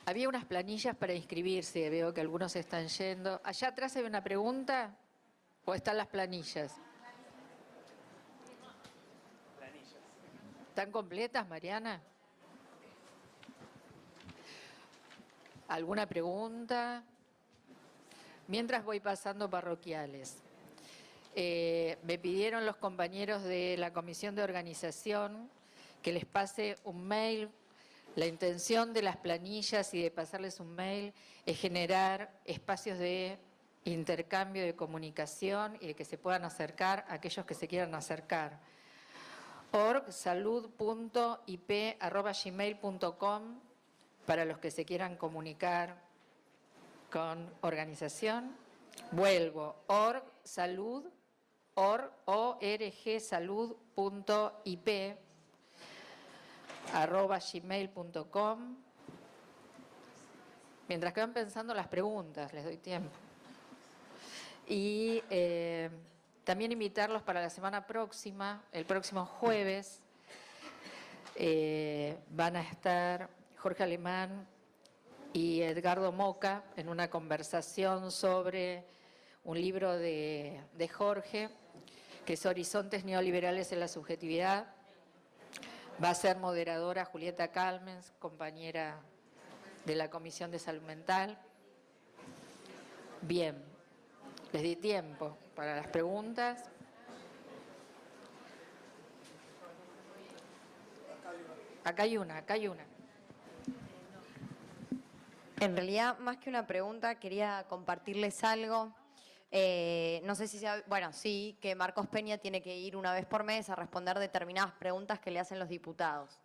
Había unas planillas para inscribirse, veo que algunos están yendo. ¿Allá atrás hay una pregunta o están las planillas? ¿Están completas, Mariana? ¿Alguna pregunta? Mientras voy pasando parroquiales. Me pidieron los compañeros de la Comisión de Organización que les pase un mail. La intención de las planillas y de pasarles un mail es generar espacios de intercambio, de comunicación y de que se puedan acercar a aquellos que se quieran acercar. orgsalud.ip@gmail.com para los que se quieran comunicar con organización. Vuelvo, orgsalud.ip@gmail.com. Mientras que van pensando las preguntas, les doy tiempo. Y también invitarlos para la semana próxima, el próximo jueves, van a estar Jorge Alemán y Edgardo Moca en una conversación sobre un libro de Jorge, que es Horizontes Neoliberales en la Subjetividad. Va a ser moderadora Julieta Calmens, compañera de la Comisión de Salud Mental. Bien, les di tiempo para las preguntas. Acá hay una.
En realidad, más que una pregunta, quería compartirles algo. No sé si sí, que Marcos Peña tiene que ir una vez por mes a responder determinadas preguntas que le hacen los diputados.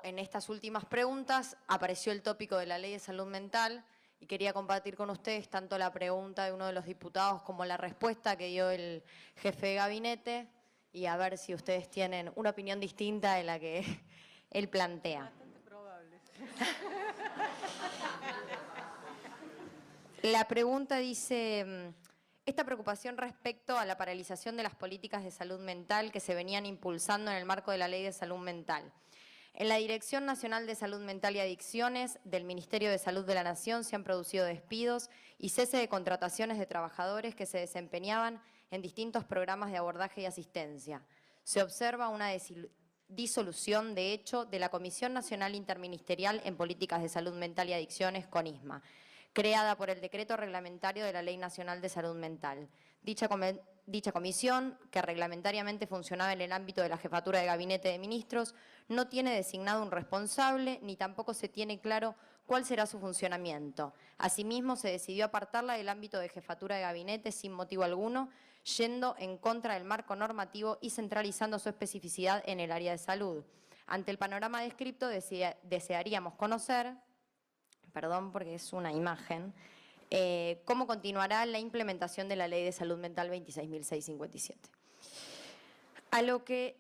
En estas últimas preguntas, apareció el tópico de la Ley de Salud Mental y quería compartir con ustedes tanto la pregunta de uno de los diputados como la respuesta que dio el jefe de gabinete y a ver si ustedes tienen una opinión distinta de la que él plantea.
Bastante probable.
La pregunta dice, esta preocupación respecto a la paralización de las políticas de salud mental que se venían impulsando en el marco de la Ley de Salud Mental. En la Dirección Nacional de Salud Mental y Adicciones del Ministerio de Salud de la Nación se han producido despidos y cese de contrataciones de trabajadores que se desempeñaban en distintos programas de abordaje y asistencia. Se observa una disolución, de hecho, de la Comisión Nacional Interministerial en Políticas de Salud Mental y Adicciones, CONISMA, creada por el Decreto Reglamentario de la Ley Nacional de Salud Mental. Dicha comisión, que reglamentariamente funcionaba en el ámbito de la Jefatura de Gabinete de Ministros, no tiene designado un responsable ni tampoco se tiene claro cuál será su funcionamiento. Asimismo, se decidió apartarla del ámbito de Jefatura de Gabinete sin motivo alguno, yendo en contra del marco normativo y centralizando su especificidad en el área de salud. Ante el panorama descrito, desearíamos conocer, perdón porque es una imagen, cómo continuará la implementación de la Ley de Salud Mental 26.657. A lo que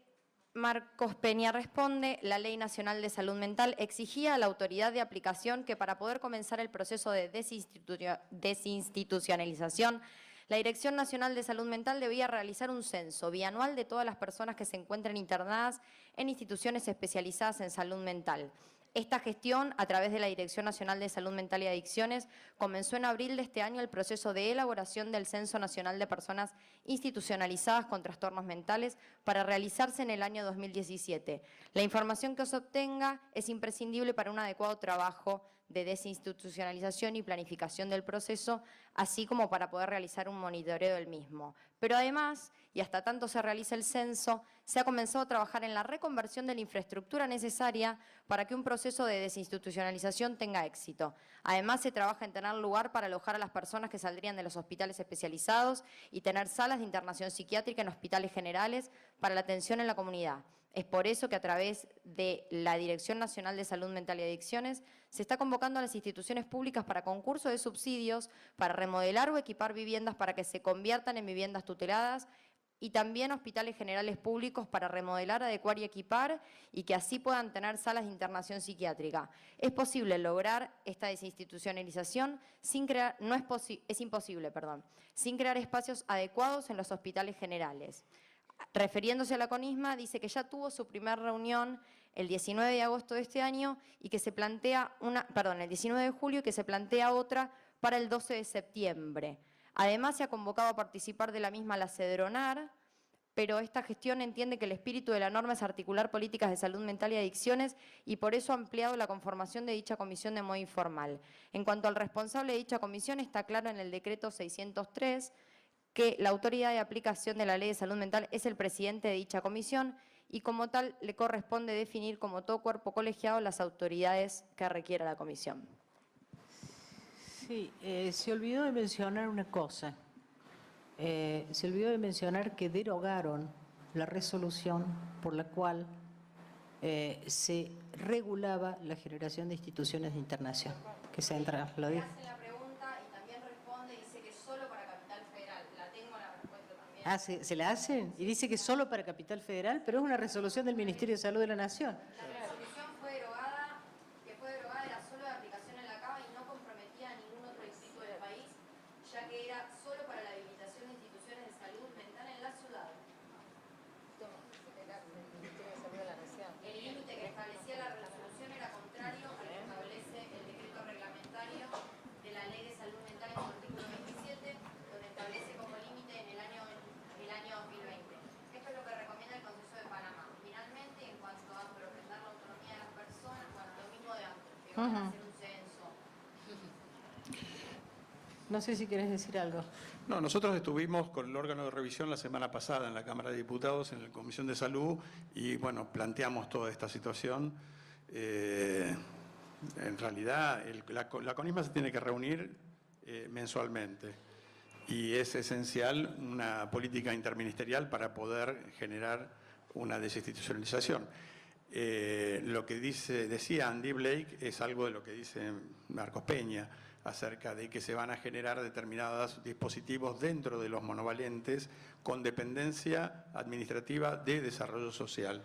Marcos Peña responde, la Ley Nacional de Salud Mental exigía a la autoridad de aplicación que para poder comenzar el proceso de desinstitucionalización, la Dirección Nacional de Salud Mental debía realizar un censo bianual de todas las personas que se encuentren internadas en instituciones especializadas en salud mental. Esta gestión, a través de la Dirección Nacional de Salud Mental y Adicciones, comenzó en abril de este año el proceso de elaboración del Censo Nacional de Personas Institucionalizadas con Trastornos Mentales para realizarse en el año 2017. La información que se obtenga es imprescindible para un adecuado trabajo de desinstitucionalización y planificación del proceso, así como para poder realizar un monitoreo del mismo. Pero además, y hasta tanto se realiza el censo, se ha comenzado a trabajar en la reconversión de la infraestructura necesaria para que un proceso de desinstitucionalización tenga éxito. Además, se trabaja en tener lugar para alojar a las personas que saldrían de los hospitales especializados y tener salas de internación psiquiátrica en hospitales generales para la atención en la comunidad. Es por eso que a través de la Dirección Nacional de Salud Mental y Adicciones se está convocando a las instituciones públicas para concurso de subsidios para remodelar o equipar viviendas para que se conviertan en viviendas tuteladas y también hospitales generales públicos para remodelar, adecuar y equipar y que así puedan tener salas de internación psiquiátrica. Es posible lograr esta desinstitucionalización sin crear, es imposible, sin crear espacios adecuados en los hospitales generales. Refiriéndose a la CONISMA, dice que ya tuvo su primera reunión el 19 de agosto de este año y que se plantea el 19 de julio y que se plantea otra para el 12 de septiembre. Además, se ha convocado a participar de la misma la CEDRONAR, pero esta gestión entiende que el espíritu de la norma es articular políticas de salud mental y adicciones y por eso ha ampliado la conformación de dicha comisión de modo informal. En cuanto al responsable de dicha comisión, está claro en el decreto 603 que la autoridad de aplicación de la Ley de Salud Mental es el presidente de dicha comisión y como tal le corresponde definir como todo cuerpo colegiado las autoridades que requiera la comisión.
Sí, se olvidó de mencionar una cosa. Se olvidó de mencionar que derogaron la resolución por la cual se regulaba la generación de instituciones de internación. Que se entra, lo dijo.
Hace la pregunta y también responde y dice que solo para Capital Federal. La tengo la respuesta también.
Ah, ¿se la hacen? Y dice que solo para Capital Federal, pero es una resolución del Ministerio de Salud de la Nación.
La resolución fue derogada, era solo de aplicación en la CABA y no comprometía a ningún otro distrito del país, ya que era solo para la habilitación de instituciones de salud mental en la ciudad. El límite que establecía la resolución era contrario al que establece el decreto reglamentario de la Ley de Salud Mental en su artículo 27, donde establece como límite en el año 2020. Esto es lo que recomienda el Consejo de Panamá. Finalmente, en cuanto a prolongar la autonomía de las personas, lo mismo de antes, que van a hacer un censo.
No sé si querés decir algo.
No, nosotros estuvimos con el órgano de revisión la semana pasada en la Cámara de Diputados, en la Comisión de Salud, y bueno, planteamos toda esta situación. En realidad, la CONISMA se tiene que reunir mensualmente y es esencial una política interministerial para poder generar una desinstitucionalización. Lo que decía Andy Blake es algo de lo que dice Marcos Peña, acerca de que se van a generar determinados dispositivos dentro de los monovalentes con dependencia administrativa de desarrollo social.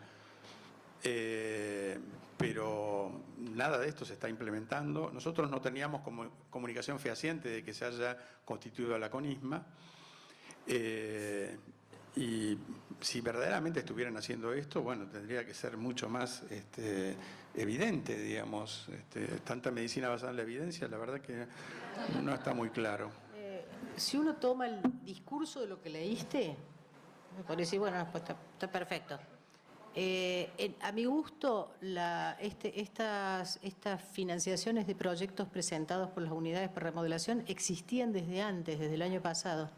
Pero nada de esto se está implementando. Nosotros no teníamos comunicación fehaciente de que se haya constituido la CONISMA. Y si verdaderamente estuvieran haciendo esto, bueno, tendría que ser mucho más evidente, digamos. Tanta medicina basada en la evidencia, la verdad que no está muy claro.
Si uno toma el discurso de lo que leíste, me parece, bueno, pues está perfecto. A mi gusto, estas financiaciones de proyectos presentados por las unidades para remodelación existían desde antes, desde el año pasado.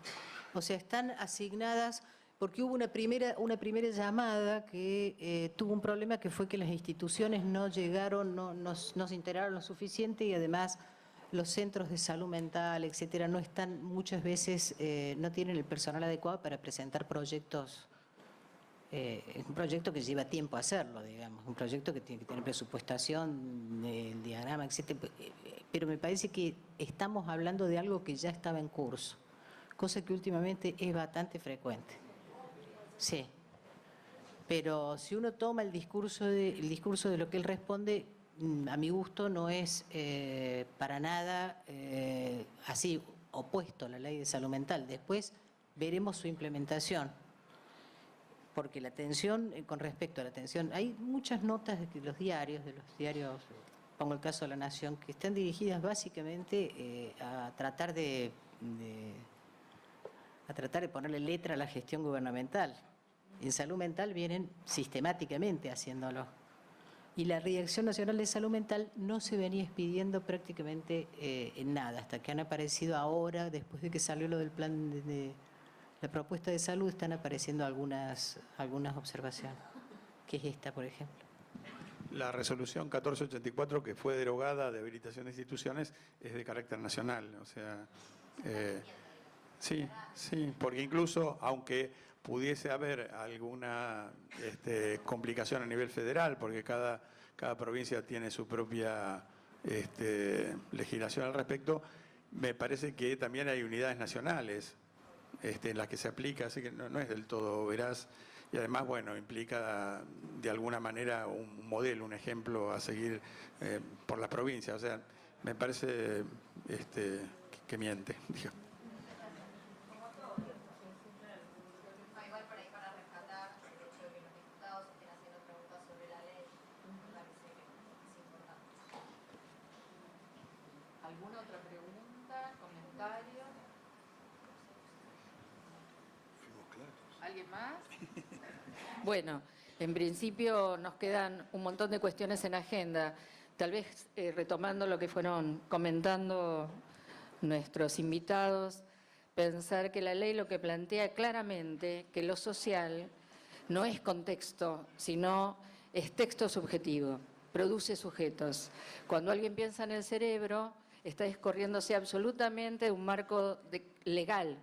O sea, están asignadas porque hubo una primera llamada que tuvo un problema que fue que las instituciones no llegaron, no se enteraron lo suficiente y además los centros de salud mental, etcétera, no están muchas veces, no tienen el personal adecuado para presentar proyectos. Es un proyecto que lleva tiempo hacerlo, digamos, un proyecto que tiene que tener presupuestación, el diagrama, etcétera. Pero me parece que estamos hablando de algo que ya estaba en curso, cosa que últimamente es bastante frecuente. Sí, pero si uno toma el discurso de lo que él responde, a mi gusto no es para nada así opuesto a la Ley de Salud Mental. Después veremos su implementación, porque la atención, con respecto a la atención, hay muchas notas de los diarios, pongo el caso de La Nación, que están dirigidas básicamente a tratar de ponerle letra a la gestión gubernamental. En salud mental vienen sistemáticamente haciéndolo. Y la Dirección Nacional de Salud Mental no se venía expidiendo prácticamente en nada, hasta que han aparecido ahora, después de que salió lo del plan de la propuesta de salud, están apareciendo algunas observaciones, que es esta, por ejemplo.
La resolución 1484, que fue derogada de habilitación de instituciones, es de carácter nacional. O sea, sí, porque incluso, aunque pudiese haber alguna complicación a nivel federal, porque cada provincia tiene su propia legislación al respecto, me parece que también hay unidades nacionales en las que se aplica, así que no es del todo veraz. Y además, bueno, implica de alguna manera un modelo, un ejemplo a seguir por la provincia. O sea, me parece que miente. Digo.
Igual por ahí para rescatar el hecho de que los diputados estén haciendo preguntas sobre la ley, me parece que es importante.
¿Alguna otra pregunta, comentario? ¿Alguien más? Bueno, en principio nos quedan un montón de cuestiones en agenda. Tal vez retomando lo que fueron comentando nuestros invitados, pensar que la ley lo que plantea claramente que lo social no es contexto, sino es texto subjetivo, produce sujetos. Cuando alguien piensa en el cerebro, está discorriéndose absolutamente de un marco legal,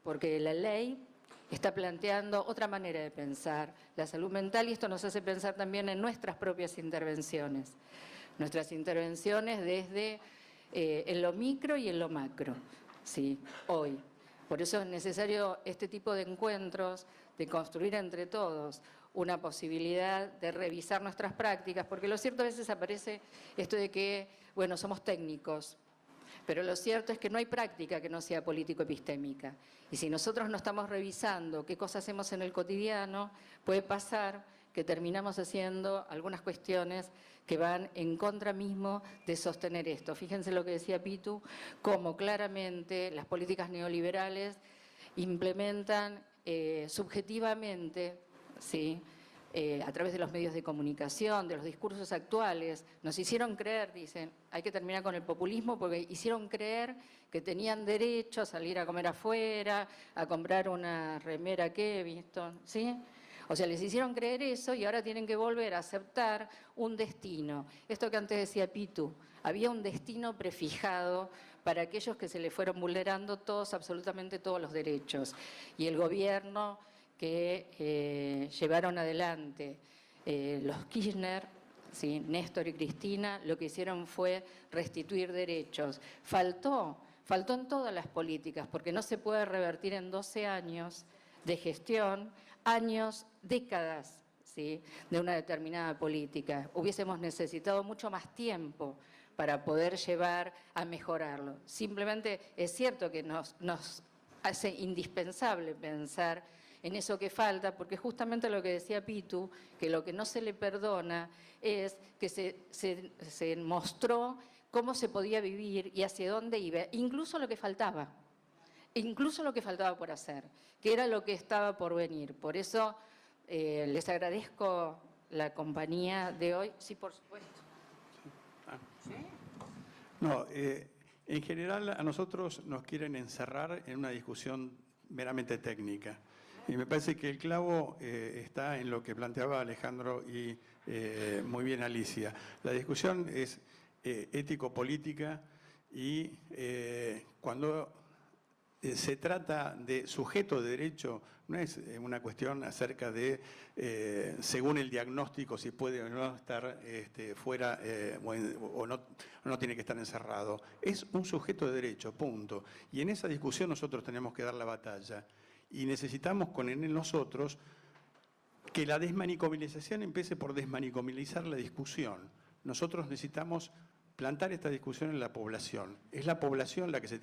porque la ley está planteando otra manera de pensar la salud mental y esto nos hace pensar también en nuestras propias intervenciones. Nuestras intervenciones desde en lo micro y en lo macro, ¿sí? Hoy. Por eso es necesario este tipo de encuentros, de construir entre todos una posibilidad de revisar nuestras prácticas, porque lo cierto a veces aparece esto de que, bueno, somos técnicos, pero lo cierto es que no hay práctica que no sea político-epistémica. Y si nosotros no estamos revisando qué cosas hacemos en el cotidiano, puede pasar que terminamos haciendo algunas cuestiones que van en contra mismo de sostener esto. Fíjense lo que decía Pitu, cómo claramente las políticas neoliberales implementan subjetivamente, ¿sí?, a través de los medios de comunicación, de los discursos actuales, nos hicieron creer, dicen, hay que terminar con el populismo porque hicieron creer que tenían derecho a salir a comer afuera, a comprar una remera Keviston, ¿sí? O sea, les hicieron creer eso y ahora tienen que volver a aceptar un destino. Esto que antes decía Pitu, había un destino prefijado para aquellos que se les fueron vulnerando absolutamente todos los derechos. Y el gobierno que llevaron adelante los Kirchner, ¿sí?, Néstor y Cristina, lo que hicieron fue restituir derechos. Faltó en todas las políticas, porque no se puede revertir en 12 años de gestión, años, décadas, ¿sí?, de una determinada política. Hubiésemos necesitado mucho más tiempo para poder llevar a mejorarlo. Simplemente es cierto que nos hace indispensable pensar en eso que falta, porque justamente lo que decía Pitu, que lo que no se le perdona es que se mostró cómo se podía vivir y hacia dónde iba, incluso lo que faltaba por hacer, que era lo que estaba por venir. Por eso les agradezco la compañía de hoy. Sí, por supuesto. ¿Sí?
No, en general a nosotros nos quieren encerrar en una discusión meramente técnica. Y me parece que el clavo está en lo que planteaba Alejandro y muy bien Alicia. La discusión es ético-política y cuando se trata de sujeto de derecho, no es una cuestión acerca de, según el diagnóstico, si puede o no estar fuera o no tiene que estar encerrado. Es un sujeto de derecho, punto. Y en esa discusión nosotros tenemos que dar la batalla. Y necesitamos con en nosotros que la desmanicomilización empiece por desmanicomilizar la discusión. Nosotros necesitamos plantar esta discusión en la población. Es la población la que se tiene